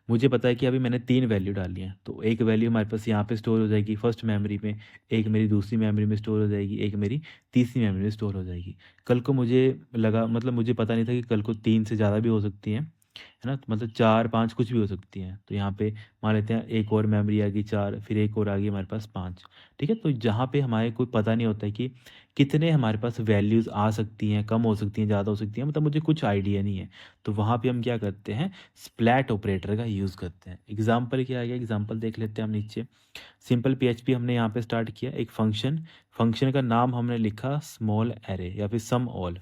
मुझे पता है कि अभी मैंने 3 वैल्यू डाली हैं, तो एक वैल्यू हमारे पास यहाँ पे स्टोर हो जाएगी फर्स्ट मेमोरी में, एक मेरी दूसरी मेमोरी में स्टोर हो जाएगी, एक मेरी तीसरी मेमोरी में स्टोर हो जाएगी। कल को मुझे लगा, मतलब मुझे पता नहीं था कि कल को 3 से ज़्यादा भी हो सकती हैं, है ना? तो मतलब 4-5 कुछ भी हो सकती हैं। तो यहाँ पे मान लेते हैं एक और मेमोरी आ गई 4, फिर एक और आ गई हमारे पास 5। ठीक है? तो जहाँ पे हमारे कोई पता नहीं होता है कि कितने हमारे पास वैल्यूज़ आ सकती हैं, कम हो सकती हैं, ज़्यादा हो सकती हैं, मतलब मुझे कुछ आइडिया नहीं है। तो वहाँ पे हम क्या करते हैं? स्प्लैट ऑपरेटर का यूज़ करते हैं। एग्ज़ाम्पल क्या आ गया? एग्ज़ाम्पल देख लेते हैं हम नीचे। सिंपल पीएचपी हमने यहाँ पे स्टार्ट किया, एक फंक्शन, फंक्शन का नाम हमने लिखा स्मॉल अरे या फिर सम ऑल।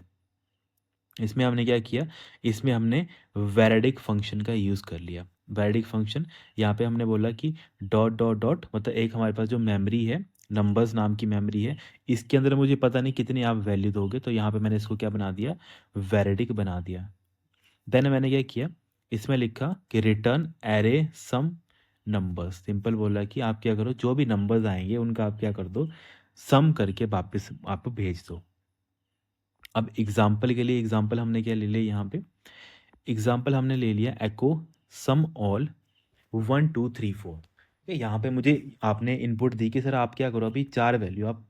इसमें हमने क्या किया? इसमें हमने वैलिडिक फंक्शन का यूज़ कर लिया। वैलिडिक फंक्शन, यहाँ पे हमने बोला कि डॉट डॉट डॉट, मतलब एक हमारे पास जो मेमोरी है, नंबर्स नाम की मेमोरी है, इसके अंदर मुझे पता नहीं कितनी आप वैल्यू दोगे, तो यहाँ पे मैंने इसको क्या बना दिया? वैलिडिक बना दिया। देन मैंने क्या किया? इसमें लिखा कि return array sum numbers. Simple बोला कि आप क्या करो, जो भी नंबर्स आएँगे उनका आप क्या कर दो, सम करके वापस आप भेज दो। अब एग्ज़ाम्पल के लिए, एग्ज़ाम्पल हमने क्या ले लिया यहाँ पे? एग्ज़ाम्पल हमने ले लिया एको सम ऑल 1 2 3 4। ठीक है, यहाँ पे मुझे आपने इनपुट दी कि सर आप क्या करो, अभी 4 वैल्यू आप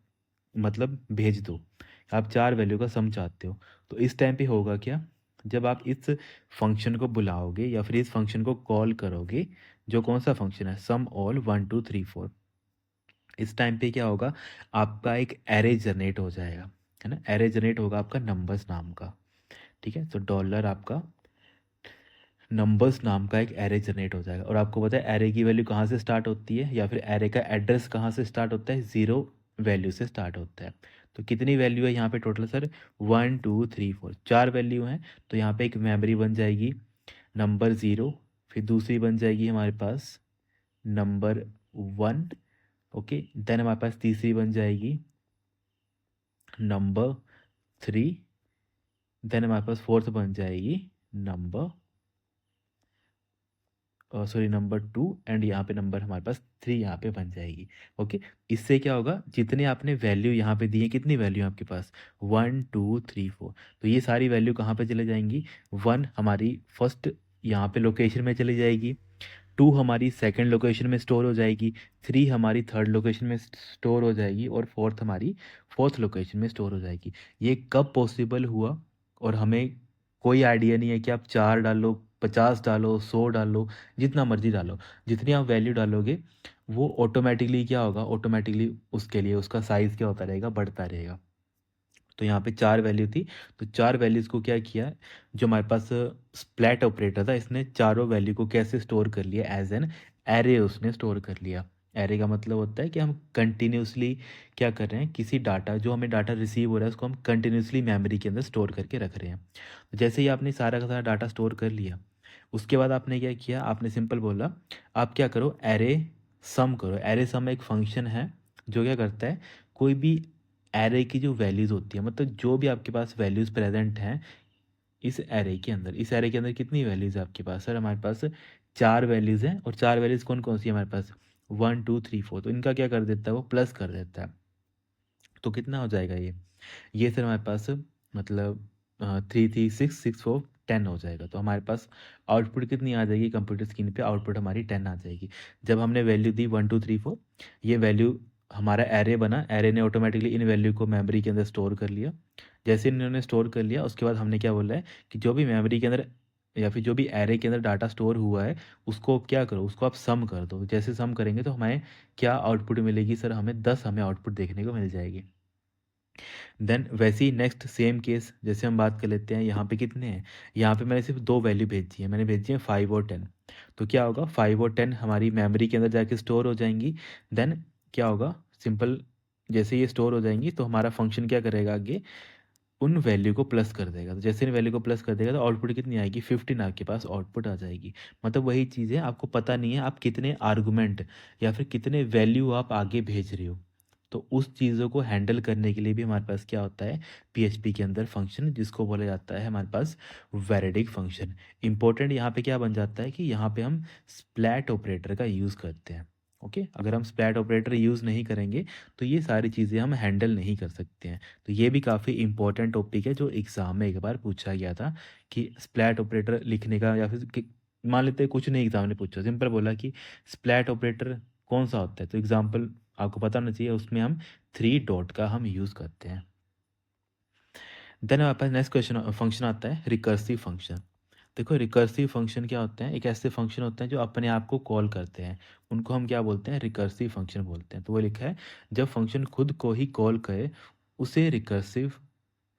मतलब भेज दो। आप 4 वैल्यू का सम चाहते हो। तो इस टाइम पे होगा क्या? जब आप इस फ़ंक्शन को बुलाओगे या फिर इस फ़ंक्शन को कॉल करोगे, जो कौन-सा फ़ंक्शन है? Sum all 1 2 3 4। इस टाइम पे क्या होगा? आपका एक एरे जनरेट हो जाएगा, है ना? एरे जनरेट होगा आपका नंबर्स नाम का। ठीक है? तो डॉलर आपका नंबर्स नाम का एक एरे जनरेट हो जाएगा, और आपको पता है एरे की वैल्यू कहाँ से स्टार्ट होती है, या फिर एरे का एड्रेस कहाँ से स्टार्ट होता है? 0 वैल्यू से स्टार्ट होता है। तो कितनी वैल्यू है यहाँ पे टोटल सर? 1 2 3 4, 4 वैल्यू हैं। तो यहाँ पे एक मेमोरी बन जाएगी नंबर 0, फिर दूसरी बन जाएगी हमारे पास नंबर 1। ओके, देन हमारे पास तीसरी बन जाएगी नंबर 3। देन हमारे पास फोर्थ बन जाएगी नंबर सॉरी नंबर 2, एंड यहाँ पे नंबर हमारे पास 3 यहाँ पे बन जाएगी। ओके, इससे क्या होगा? जितने आपने वैल्यू यहाँ पे दी है, कितनी वैल्यू है आपके पास? 1 2 3 4। तो ये सारी वैल्यू कहाँ पे चले जाएंगी? 1 हमारी फर्स्ट यहाँ पे लोकेशन में चली जाएगी, 2 हमारी सेकंड लोकेशन में स्टोर हो जाएगी, 3 हमारी थर्ड लोकेशन में स्टोर हो जाएगी, और फोर्थ हमारी फोर्थ लोकेशन में स्टोर हो जाएगी। ये कब पॉसिबल हुआ? और हमें कोई आइडिया नहीं है कि आप 4 डालो, 50 डालो, 100 डालो, जितना मर्जी डालो। जितनी आप वैल्यू डालोगे, वो ऑटोमेटिकली क्या होगा? ऑटोमेटिकली उसके लिए उसका साइज़ क्या होता रहेगा? बढ़ता रहेगा। तो यहाँ पे 4 वैल्यू थी, तो 4 वैल्यूज़ को क्या किया, जो हमारे पास स्प्लैट ऑपरेटर था, इसने चारों वैल्यू को कैसे स्टोर कर लिया? एज एन एरे उसने स्टोर कर लिया। एरे का मतलब होता है कि हम कंटिन्यूसली क्या कर रहे हैं, किसी डाटा, जो हमें डाटा रिसीव हो रहा है उसको हम कंटिन्यूसली मेमोरी के अंदर स्टोर करके रख रहे हैं। तो जैसे ही आपने सारा का सारा डाटा स्टोर कर लिया, उसके बाद आपने क्या किया? आपने सिंपल बोला, आप क्या करो, एरे सम करो। एरे सम एक फंक्शन है जो क्या करता है, कोई भी एरे की जो वैल्यूज़ होती है, मतलब जो भी आपके पास वैल्यूज़ प्रेजेंट हैं इस एरे के अंदर कितनी वैल्यूज़ है आपके पास? सर हमारे पास 4 वैल्यूज़ हैं, और 4 वैल्यूज़ कौन-कौन सी है हमारे पास? 1, 2, 3, 4, तो इनका क्या कर देता है वो प्लस कर देता है। तो कितना हो जाएगा ये? ये सर हमारे पास मतलब 3, 3, 6, 6, 4, 10 हो जाएगा। तो हमारे पास आउटपुट कितनी आ जाएगी कंप्यूटर स्क्रीन पे? आउटपुट हमारी 10 आ जाएगी। जब हमने वैल्यू दी 1, 2, 3, 4, ये वैल्यू हमारा एरे बना, एरे ने ऑटोमेटिकली इन वैल्यू को मेमोरी के अंदर स्टोर कर लिया। जैसे इन्होंने स्टोर कर लिया, उसके बाद हमने क्या बोला है कि जो भी मेमोरी के अंदर या फिर जो भी एरे के अंदर डाटा स्टोर हुआ है, उसको क्या करो, उसको आप सम कर दो। जैसे सम करेंगे तो हमें क्या आउटपुट मिलेगी? सर हमें 10 हमें आउटपुट देखने को मिल जाएगी। देन वैसे ही नेक्स्ट सेम केस जैसे हम बात कर लेते हैं, यहाँ पे कितने हैं? यहाँ पे मैंने सिर्फ 2 वैल्यू भेजी है, मैंने भेजी है 5 और 10। तो क्या होगा, 5 और 10 हमारी मेमोरी के अंदर जाके स्टोर हो जाएंगी। देन क्या होगा, सिंपल, जैसे ये स्टोर हो जाएंगी तो हमारा फंक्शन क्या करेगा आगे, उन वैल्यू को प्लस कर देगा। तो जैसे इन वैल्यू को प्लस कर देगा तो आउटपुट कितनी आएगी? 15 आपके पास आउटपुट आ जाएगी। मतलब वही चीज़ है, आपको पता नहीं है आप कितने आर्गुमेंट या फिर कितने वैल्यू आप आगे भेज रहे हो। तो उस चीज़ों को हैंडल करने के लिए भी हमारे पास क्या होता है पीएचपी के अंदर फंक्शन, जिसको बोला जाता है हमारे पास वैलिडिक फंक्शन। इंपॉर्टेंट यहाँ पे क्या बन जाता है कि यहाँ पे हम स्प्लैट ऑपरेटर का यूज़ करते हैं। ओके, अगर हम स्प्लैट ऑपरेटर यूज़ नहीं करेंगे तो ये सारी चीज़ें हम हैंडल नहीं कर सकते हैं। तो ये भी काफ़ी इंपॉर्टेंट टॉपिक है जो एग्ज़ाम में एक बार पूछा गया था कि स्प्लैट ऑपरेटर लिखने का, या फिर मान लेते हैं कुछ नहीं एग्ज़ाम ने पूछा, सिंपल बोला कि स्प्लैट ऑपरेटर कौन सा होता है, तो एग्जाम्पल आपको पता होना चाहिए, उसमें हम 3 डॉट का हम यूज़ करते हैं। देन हमारे पास नेक्स्ट क्वेश्चन फंक्शन आता है रिकर्सिव फंक्शन। देखो रिकर्सिव फंक्शन क्या होते हैं, एक ऐसे फंक्शन होते हैं जो अपने आप को कॉल करते हैं, उनको हम क्या बोलते हैं? रिकर्सिव फंक्शन बोलते हैं। तो वो लिखा है जब फंक्शन खुद को ही कॉल करे उसे रिकर्सिव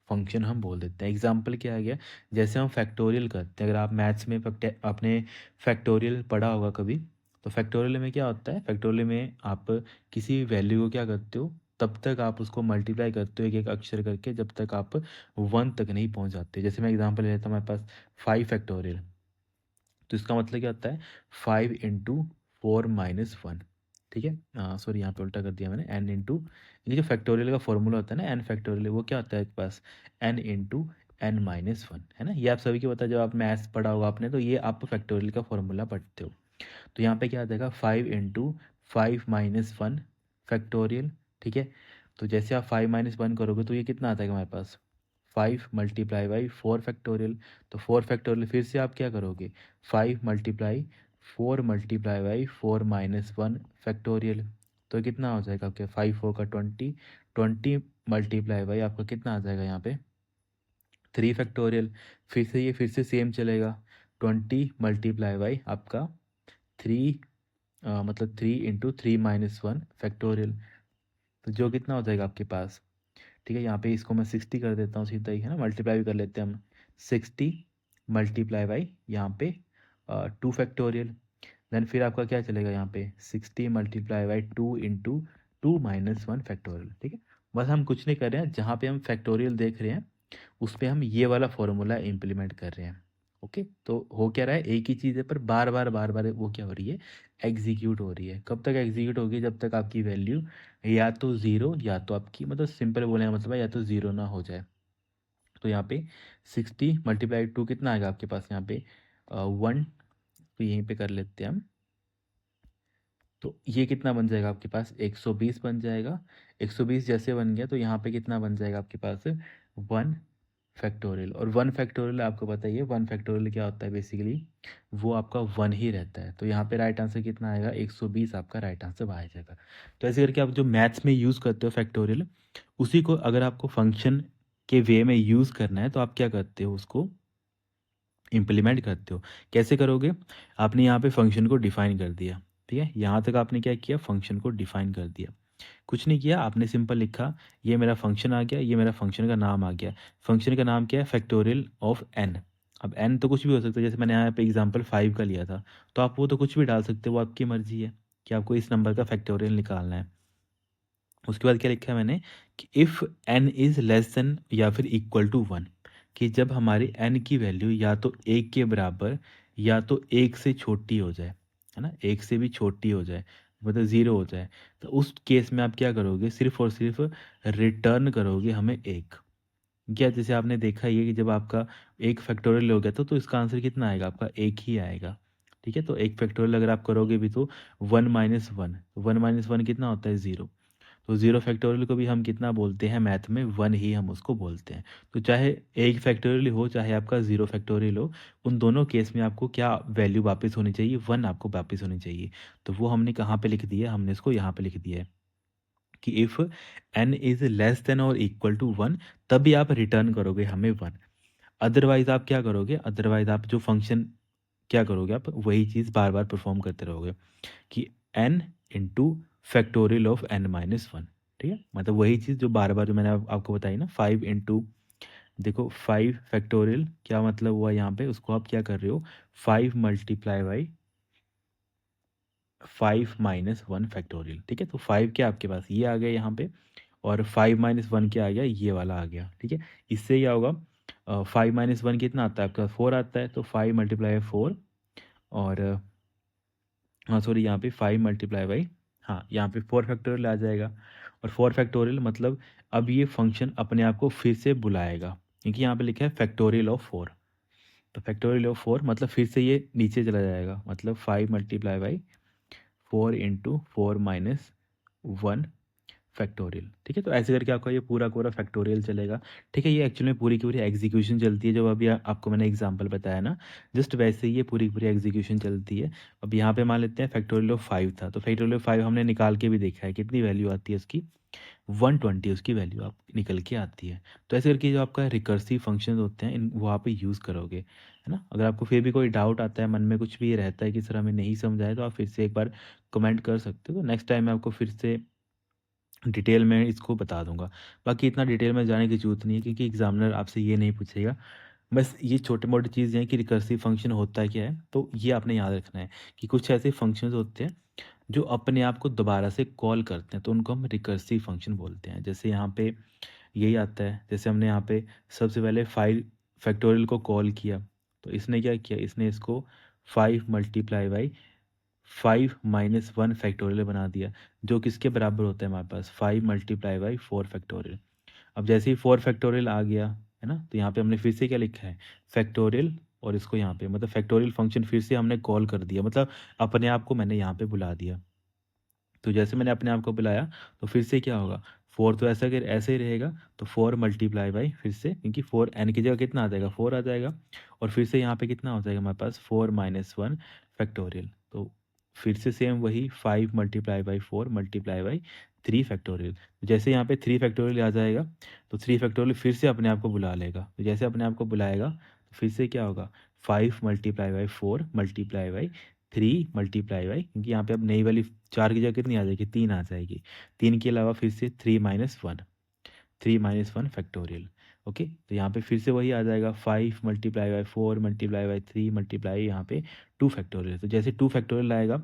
फंक्शन हम बोल देते हैं। एग्जाम्पल क्या आ गया, जैसे हम फैक्टोरियल करते हैं, अगर आप मैथ्स में आपने फैक्टोरियल पढ़ा होगा कभी, तो फैक्टोरियल में क्या होता है, फैक्टोरियल में आप किसी वैल्यू को क्या करते हो, तब तक आप उसको मल्टीप्लाई करते हो एक एक अक्षर करके जब तक आप 1 तक नहीं पहुंच जाते। जैसे मैं एग्जांपल लेता हूँ, हमारे पास 5 फैक्टोरियल, तो इसका मतलब क्या होता है 5 इंटू 4 - 1। ठीक है, सॉरी यहाँ पे उल्टा कर दिया मैंने, एन इंटू, ये जो फैक्टोरियल का फॉर्मूला होता है ना एन फैक्टोरियल, वो क्या होता है आपके पास एन इंटू n-1, है ना। ये आप सभी को पता है, जब आप मैथ्स पढ़ा होगा आपने तो ये आप फैक्टोरियल का फॉर्मूला पढ़ते हो। तो यहाँ पे क्या आ जाएगा 5 इंटू 5 - 1 फैक्टोरियल। ठीक है, तो जैसे आप 5 - 1 करोगे तो ये कितना आ जाएगा हमारे पास 5 मल्टीप्लाई बाई 4 फैक्टोरियल। तो 4 फैक्टोरियल फिर से आप क्या करोगे 5 मल्टीप्लाई 4 मल्टीप्लाई बाई 4 - 1 फैक्टोरियल। तो कितना हो जाएगा आपके 5 4 का 20, 20 मल्टीप्लाई बाई आपका कितना आ जाएगा यहाँ पे 3 फैक्टोरियल। फिर से सेम चलेगा 20 मल्टीप्लाई बाई आपका 3, मतलब 3 इंटू 3 - 1 फैक्टोरियल। तो जो कितना हो जाएगा आपके पास, ठीक है, यहाँ पे इसको मैं 60 कर देता हूँ सीधा ही, है ना, मल्टीप्लाई भी कर लेते हैं हम 60 मल्टीप्लाई बाई यहाँ पे 2 फैक्टोरियल। देन फिर आपका क्या चलेगा यहाँ पे 60 मल्टीप्लाई बाई 2 इंटू 2 - 1 फैक्टोरियल। ठीक है, बस हम कुछ नहीं कर रहे हैं, जहाँ पे हम फैक्टोरियल देख रहे हैं उस पे हम ये वाला फॉर्मूला इम्प्लीमेंट कर रहे हैं। ओके, तो हो क्या रहा है, एक ही चीज़ है पर बार बार वो क्या हो रही है एग्जीक्यूट हो रही है। कब तक एग्जीक्यूट होगी, जब तक आपकी वैल्यू या तो ज़ीरो या तो आपकी, मतलब सिंपल बोलने का मतलब है या तो ज़ीरो ना हो जाए। तो यहाँ पे 60 मल्टीप्लाई 2 कितना आएगा आपके पास यहाँ पे 1, तो यहीं पे कर लेते हैं हम। तो ये कितना बन जाएगा आपके पास 120 बन जाएगा। 120 जैसे बन गया तो यहाँ पे कितना बन जाएगा आपके पास 1 फैक्टोरियल। और 1 फैक्टोरियल आपको पता ही है 1 फैक्टोरियल क्या होता है बेसिकली, वो आपका 1 ही रहता है। तो यहाँ पे राइट आंसर कितना आएगा 120 आपका राइट आंसर आ जाएगा। तो ऐसे करके आप जो मैथ्स में यूज़ करते हो फैक्टोरियल, उसी को अगर आपको फंक्शन के वे में यूज़ करना है तो आप क्या करते हो उसको इम्प्लीमेंट करते हो। कैसे करोगे, आपने यहाँ पे फंक्शन को डिफाइन कर दिया। ठीक है, यहाँ तक आपने क्या किया फंक्शन को डिफाइन कर दिया, कुछ नहीं किया आपने, सिंपल लिखा ये मेरा फंक्शन आ गया, ये मेरा फंक्शन का नाम आ गया। फंक्शन का नाम क्या है फैक्टोरियल ऑफ एन। अब एन तो कुछ भी हो सकता है, जैसे मैंने यहाँ पे एग्जांपल 5 का लिया था, तो आप वो तो कुछ भी डाल सकते हो, वो आपकी मर्जी है कि आपको इस नंबर का फैक्टोरियल निकालना है। उसके बाद क्या लिखा है मैंने कि if n is less than या फिर इक्वल टू 1, कि जब हमारी एन की वैल्यू या तो एक के बराबर या तो एक से छोटी हो जाए, है ना, एक से भी छोटी हो जाए, मतलब ज़ीरो हो जाए, तो उस केस में आप क्या करोगे सिर्फ और सिर्फ रिटर्न करोगे हमें एक। क्या जैसे आपने देखा ही है कि जब आपका एक फैक्टोरियल हो गया तो इसका आंसर कितना आएगा, आपका एक ही आएगा। ठीक है, तो एक फैक्टोरियल अगर आप करोगे भी तो 1 - 1, 1 - 1 कितना होता है, 0। तो 0 फैक्टोरियल को भी हम कितना बोलते हैं मैथ में, 1 ही हम उसको बोलते हैं। तो चाहे एक फैक्टोरियल हो चाहे आपका 0 फैक्टोरियल हो, उन दोनों केस में आपको क्या वैल्यू वापस होनी चाहिए, 1 आपको वापस होनी चाहिए। तो वो हमने कहाँ पे लिख दिया, हमने इसको यहाँ पे लिख दिया है कि if n is less then और इक्वल टू 1, तभी आप रिटर्न करोगे हमें 1। अदरवाइज़ आप क्या करोगे, अदरवाइज़ आप जो फंक्शन क्या करोगे, आप वही चीज़ बार-बार परफ़ॉर्म करते रहोगे कि n into factorial of n-1। ठीक है, मतलब वही चीज़ जो बार-बार जो मैंने आपको बताई ना, 5 इंटू, देखो 5 फैक्टोरियल क्या मतलब हुआ यहाँ पे, उसको आप क्या कर रहे हो, 5 मल्टीप्लाई बाई 5 - 1 फैक्टोरियल। ठीक है, तो 5 क्या आपके पास ये आ गया यहाँ पे, और 5 - 1 क्या आ गया, ये वाला आ गया। ठीक है, इससे क्या होगा, 5 - 1 कितना आता है आपका, 4 आता है, तो 5 मल्टीप्लाई 4, और हाँ सॉरी, यहाँ पे 5 मल्टीप्लाई बाई, हाँ यहाँ पे 4 फैक्टोरियल आ जाएगा। और 4 फैक्टोरियल मतलब अब ये फंक्शन अपने आप को फिर से बुलाएगा, क्योंकि यहाँ पे लिखा है फैक्टोरियल ऑफ 4। तो फैक्टोरियल ऑफ 4 मतलब फिर से ये नीचे चला जाएगा, मतलब 5 मल्टीप्लाई बाई 4 इंटू 4 - 1 फैक्टोरियल। ठीक है, तो ऐसे करके आपका ये पूरा पूरा फैक्टोरियल चलेगा। ठीक है, ये एक्चुअली में पूरी की पूरी एग्जीक्यूशन चलती है, जब अभी आपको मैंने एग्जांपल बताया ना, जस्ट वैसे ही ये पूरी की पूरी एग्जीक्यूशन चलती है। अब यहाँ पे मान लेते हैं फैक्टोरियल ऑफ 5 था, तो फैक्टोरियल ऑफ 5 हमने निकाल के भी देखा है, कितनी वैल्यू आती है उसकी, 120 उसकी वैल्यू आप निकल के आती है। तो ऐसे करके जो आपका रिकर्सिव फंक्शन होते हैं इन वो आप यूज़ करोगे, है ना। अगर आपको फिर भी कोई डाउट आता है, मन में कुछ भी रहता है कि सर हमें नहीं समझ आए, तो आप फिर से एक बार कमेंट कर सकते हो, तो नेक्स्ट टाइम मैं आपको फिर से डिटेल में इसको बता दूँगा। बाकी इतना डिटेल में जाने की ज़रूरत नहीं है, क्योंकि एग्ज़ामिनर आपसे ये नहीं पूछेगा। बस ये छोटे-मोटे चीज़ें हैं कि रिकर्सिव फंक्शन होता क्या है, तो ये आपने याद रखना है कि कुछ ऐसे फंक्शंस होते हैं जो अपने आप को दोबारा से कॉल करते हैं, तो उनको हम रिकर्सिव फंक्शन बोलते हैं। जैसे यहाँ पे यही आता है, जैसे हमने यहाँ पे सबसे पहले 5 फैक्टोरियल को कॉल किया, तो इसने क्या किया, इसने इसको 5 मल्टीप्लाई बाई 5 - 1 फैक्टोरियल बना दिया, जो किसके बराबर होता है हमारे पास, 5 मल्टीप्लाई बाई 4 फैक्टोरियल। अब जैसे ही 4 फैक्टोरियल आ गया, है ना, तो यहाँ पे हमने फिर से क्या लिखा है, फैक्टोरियल, और इसको यहाँ पे मतलब फैक्टोरियल फंक्शन फिर से हमने कॉल कर दिया, मतलब अपने आप को मैंने यहाँ पे बुला दिया। तो जैसे मैंने अपने आप को बुलाया, तो फिर से क्या होगा, 4 तो ऐसा के ऐसे ही रहेगा, तो 4 मल्टीप्लाई बाई फिर से, क्योंकि 4 n की जगह कितना आ जाएगा, 4 आ जाएगा, और फिर से यहाँ पे कितना हो जाएगा हमारे पास, 4 - 1 फैक्टोरियल। तो फिर से सेम वही 5 multiply by 4 multiply by 3 factorial. जैसे यहाँ पे 3 फैक्टोरियल आ जाएगा, तो 3 फैक्टोरियल फिर से अपने आप को बुला लेगा, तो जैसे अपने आप को बुलाएगा, तो फिर से क्या होगा, 5 multiply by 4 multiply by 3 multiply by, क्योंकि यहाँ पे अब नई वाली 4 की जगह कितनी आ जाएगी, 3 आ जाएगी। 3 के अलावा फिर से 3 - 1 फैक्टोरियल। ओके, तो यहाँ पे फिर से वही आ जाएगा, 5 multiply by 4 multiply by 3 multiply यहाँ पे 2 फैक्टोरियल। तो जैसे 2 फैक्टोरियल आएगा,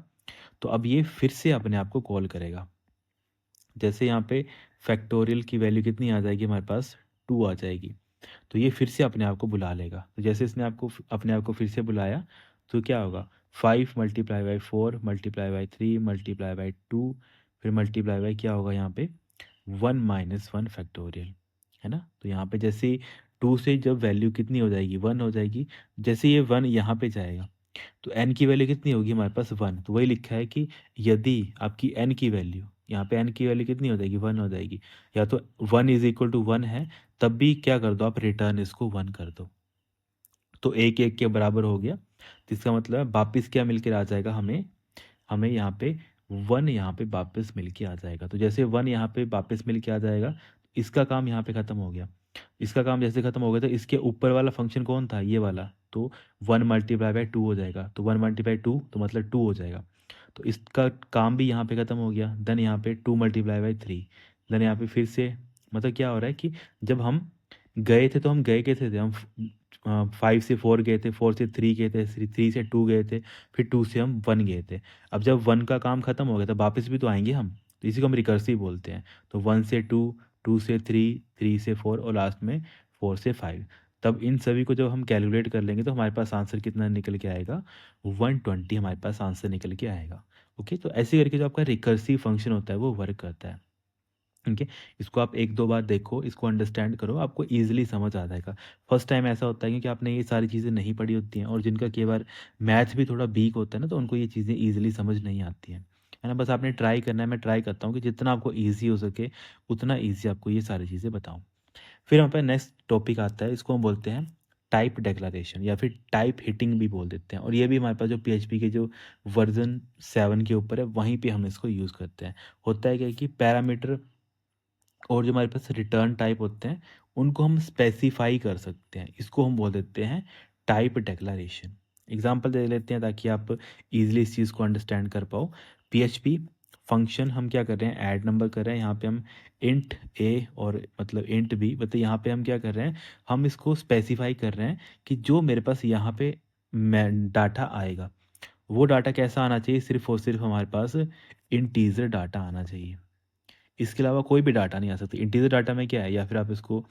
तो अब ये फिर से अपने आप को कॉल करेगा। जैसे यहाँ पे फैक्टोरियल की वैल्यू कितनी आ जाएगी हमारे पास, 2 आ जाएगी, तो ये फिर से अपने आप को बुला लेगा। तो जैसे इसने आपको अपने आप को फिर से बुलाया, तो क्या होगा, 5 multiply by 4 multiply by 3 multiply by 2, फिर मल्टीप्लाई बाई क्या होगा यहाँ पे, 1 - 1 फैक्टोरियल, है ना। तो यहाँ पे जैसे 2 से जब वैल्यू कितनी हो जाएगी, 1 हो जाएगी, जैसे ये 1 यहाँ पे जाएगा, तो n की वैल्यू कितनी होगी हमारे पास, 1। तो वही लिखा है कि यदि आपकी n की वैल्यू, यहाँ पे n की वैल्यू कितनी हो जाएगी, 1 हो जाएगी, या तो 1 इज़ इक्वल टू 1 है, तब भी क्या कर दो आप, रिटर्न इसको 1 कर दो। तो 1 1 के बराबर हो गया, तो इसका मतलब है वापस क्या मिल के आ जाएगा हमें, हमें यहाँ पे 1 यहाँ पे वापस मिल के आ जाएगा। तो जैसे 1 यहाँ पे वापस मिल के आ जाएगा, इसका काम यहाँ पे ख़त्म हो गया। इसका काम जैसे ख़त्म हो गया, तो इसके ऊपर वाला फंक्शन कौन था, ये वाला, तो 1 मल्टीप्लाई बाई 2 हो जाएगा। तो 1 मल्टीप्लाई 2 तो मतलब 2 हो जाएगा। तो इसका काम भी यहाँ पे ख़त्म हो गया। देन यहाँ पे 2 मल्टीप्लाई बाई 3, देन यहाँ पे फिर से, मतलब क्या हो रहा है कि जब हम गए थे, तो हम गए कैसे थे, हम 5 से 4 गए थे, 4 से 3 गए थे, 3 से 2 गए थे, फिर 2 से हम 1 गए थे। अब जब 1 का काम खत्म हो गया, तो वापस भी तो आएँगे हम, तो इसी को हम रिकर्सिव बोलते हैं। तो 1 से 2, 2 से 3, 3 से 4 और लास्ट में 4 से 5। तब इन सभी को जब हम कैलकुलेट कर लेंगे, तो हमारे पास आंसर कितना निकल के आएगा, 120 हमारे पास आंसर निकल के आएगा। ओके, तो ऐसे करके जो आपका रिकर्सिव फंक्शन होता है वो वर्क करता है। ठीक है, इसको आप 1-2 बार देखो, इसको अंडरस्टैंड करो, आपको ईज़िली समझ आ जाएगा। फर्स्ट टाइम ऐसा होता है क्योंकि आपने ये सारी चीज़ें नहीं पढ़ी होती हैं और जिनका कई बार मैथ भी थोड़ा वीक होता है ना, तो उनको ये चीज़ें ईज़िली समझ नहीं आती हैं। है ना? बस आपने ट्राई करना है, मैं ट्राई करता हूँ कि जितना आपको ईज़ी हो सके, उतना ईज़ी आपको ये सारी चीज़ें बताऊँ। फिर हमारे पास नेक्स्ट टॉपिक आता है, इसको हम बोलते हैं टाइप डिक्लेरेशन या फिर टाइप हिटिंग भी बोल देते हैं और ये भी हमारे पास जो पीएचपी के जो वर्ज़न 7 के ऊपर है, वहीं पे हम इसको यूज़ करते हैं। होता है क्या कि पैरामीटर और जो हमारे पास रिटर्न टाइप होते हैं, उनको हम स्पेसिफाई कर सकते हैं। इसको हम बोल देते हैं टाइप डिक्लेरेशन। एग्ज़ाम्पल दे लेते हैं ताकि आप ईज़िली इस चीज़ को अंडरस्टैंड कर पाओ। पीएचपी फंक्शन हम क्या कर रहे हैं, ऐड नंबर कर रहे हैं, यहाँ पे हम इंट ए और मतलब इंट बी, मतलब यहाँ पे हम क्या कर रहे हैं, हम इसको स्पेसिफाई कर रहे हैं कि जो मेरे पास यहाँ पे मैं डाटा आएगा, वो डाटा कैसा आना चाहिए, सिर्फ़ और सिर्फ़ हमारे पास इंटीजर डाटा आना चाहिए। इसके अलावा कोई भी डाटा नहीं आ सकती। इंटीजर डाटा में क्या है, या फिर आप इसको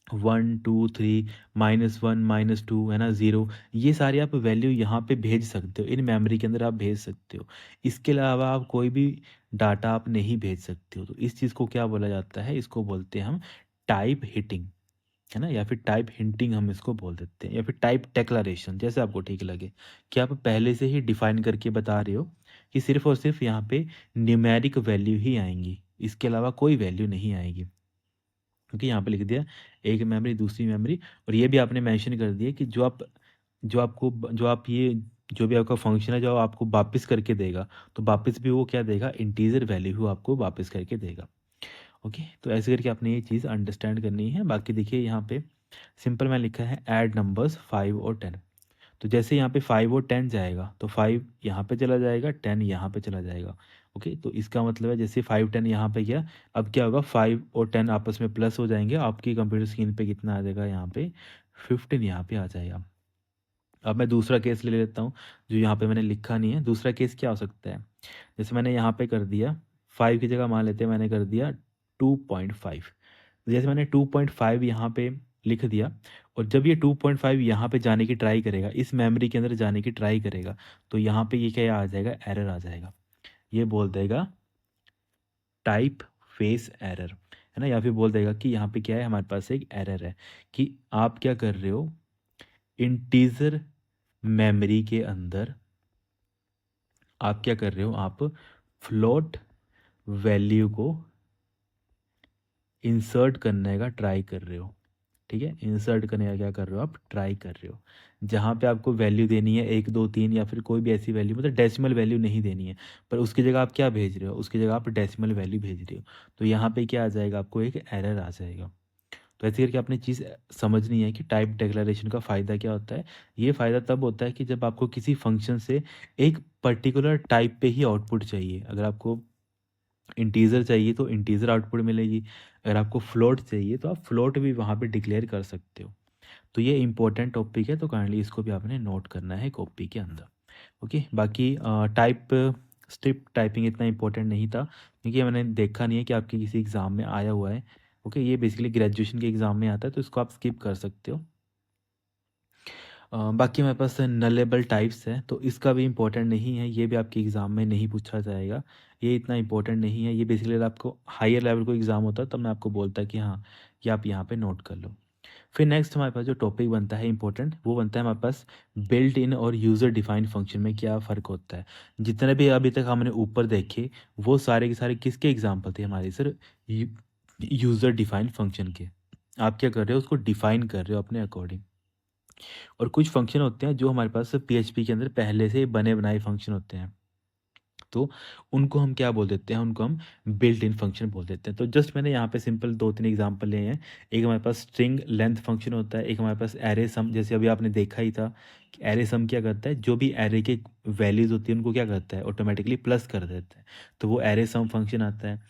1, 2, 3, -1, -2 है ना, 0, ये सारी आप वैल्यू यहाँ पे भेज सकते हो, इन मेमोरी के अंदर आप भेज सकते हो। इसके अलावा आप कोई भी डाटा आप नहीं भेज सकते हो। तो इस चीज़ को क्या बोला जाता है, इसको बोलते हैं हम टाइप हिटिंग, है ना, या फिर टाइप हिंटिंग हम इसको बोल देते हैं, या फिर टाइप डिक्लेरेशन, जैसे आपको ठीक लगे, कि आप पहले से ही डिफाइन करके बता रहे हो कि सिर्फ़ और सिर्फ़ यहाँ पे न्यूमेरिक वैल्यू ही आएँगी, इसके अलावा कोई वैल्यू नहीं आएगी। क्योंकि यहाँ पे लिख दिया एक मेमोरी, दूसरी मेमोरी, और ये भी आपने मेंशन कर दिया कि जो आप ये जो भी आपका फ़ंक्शन है, जो आपको वापस करके देगा, तो वापस भी वो क्या देगा, इंटीजर वैल्यू ही आपको वापस करके देगा। ओके, तो ऐसे करके आपने ये चीज़ अंडरस्टैंड करनी है। बाकी देखिए यहाँ पे सिंपल में लिखा है ऐड नंबर्स 5 और 10। तो जैसे यहाँ पे 5 और 10 जाएगा, तो 5 यहाँ पे चला जाएगा, 10 यहाँ पे चला जाएगा। ओके, तो इसका मतलब है जैसे 5 10 यहाँ पे गया, अब क्या होगा, 5 और 10 आपस में प्लस हो जाएंगे, आपकी कंप्यूटर स्क्रीन पे कितना आ जाएगा, यहाँ पे 15 यहाँ पे आ जाएगा। अब मैं दूसरा केस ले लेता हूँ, जो यहाँ पे मैंने लिखा नहीं है। दूसरा केस क्या हो सकता है, जैसे मैंने यहाँ पे कर दिया 5 की जगह मान लेते हैं मैंने कर दिया 2.5। जैसे मैंने 2.5 यहाँ पे लिख दिया, और जब ये 2.5 यहाँ पे जाने की ट्राई करेगा, इस मेमोरी के अंदर जाने की ट्राई करेगा, तो यहाँ पे ये क्या आ जाएगा, एरर आ जाएगा। ये बोल देगा टाइप फेस एरर, है ना, या फिर बोल देगा कि यहाँ पे क्या है, हमारे पास एक एरर है कि आप क्या कर रहे हो, इंटीजर मेमोरी के अंदर आप क्या कर रहे हो, आप फ्लोट वैल्यू को इंसर्ट करने का ट्राई कर रहे हो। ठीक है, इंसर्ट करने का क्या कर रहे हो, आप ट्राई कर रहे हो। जहाँ पे आपको वैल्यू देनी है 1, 2, 3 या फिर कोई भी ऐसी वैल्यू, मतलब डेसिमल वैल्यू नहीं देनी है, पर उसकी जगह आप क्या भेज रहे हो, उसकी जगह आप डेसिमल वैल्यू भेज रहे हो, तो यहाँ पे क्या आ जाएगा, आपको एक एरर आ जाएगा। तो ऐसे करके आपने चीज़ समझनी है कि टाइप डिक्लेरेशन का फ़ायदा क्या होता है। ये फ़ायदा तब होता है कि जब आपको किसी फंक्शन से एक पर्टिकुलर टाइप पे ही आउटपुट चाहिए। अगर आपको इंटीजर चाहिए तो इंटीजर आउटपुट मिलेगी, अगर आपको फ्लोट चाहिए तो आप फ्लोट भी वहाँ पे डिक्लेयर कर सकते हो। तो ये इंपॉर्टेंट टॉपिक है, तो काइंडली इसको भी आपने नोट करना है कॉपी के अंदर। ओके, बाकी टाइप स्ट्रिप टाइपिंग इतना इंपॉर्टेंट नहीं था, क्योंकि ये मैंने देखा नहीं है कि आपके किसी एग्ज़ाम में आया हुआ है। ओके, ये बेसिकली ग्रेजुएशन के एग्ज़ाम में आता है, तो इसको आप स्किप कर सकते हो। बाकी हमारे पास नलेबल टाइप्स है, तो इसका भी इम्पोर्टेंट नहीं है, ये भी आपके एग्ज़ाम में नहीं पूछा जाएगा। ये इतना इम्पोर्टेंट नहीं है, ये बेसिकली अगर आपको हायर लेवल को एग्ज़ाम होता तब मैं आपको बोलता कि हाँ, ये आप यहाँ पे नोट कर लो। फिर नेक्स्ट हमारे पास जो टॉपिक बनता है इम्पोर्टेंट, वो बनता है हमारे पास बिल्ट इन और यूज़र डिफाइंड फंक्शन में क्या फ़र्क होता है। जितने भी अभी तक हमने ऊपर देखे, वो सारे के सारे किसके एग्ज़ाम्पल थे हमारे सर, यूज़र डिफाइंड फंक्शन के। आप क्या कर रहे हो, उसको डिफाइन कर रहे हो अपने अकॉर्डिंग। और कुछ फंक्शन होते हैं जो हमारे पास पीएचपी के अंदर पहले से बने बनाए फंक्शन होते हैं, तो उनको हम क्या बोल देते हैं, उनको हम बिल्ट इन फंक्शन बोल देते हैं। तो जस्ट मैंने यहाँ पे सिंपल 2-3 एग्जांपल लिए हैं। एक हमारे पास स्ट्रिंग लेंथ फंक्शन होता है, एक हमारे पास एरे सम, जैसे अभी आपने देखा ही था कि एरे सम क्या करता है, जो भी एरे के वैल्यूज़ होती है उनको क्या करता है, ऑटोमेटिकली प्लस कर देता है, तो वो एरे सम फंक्शन आता है।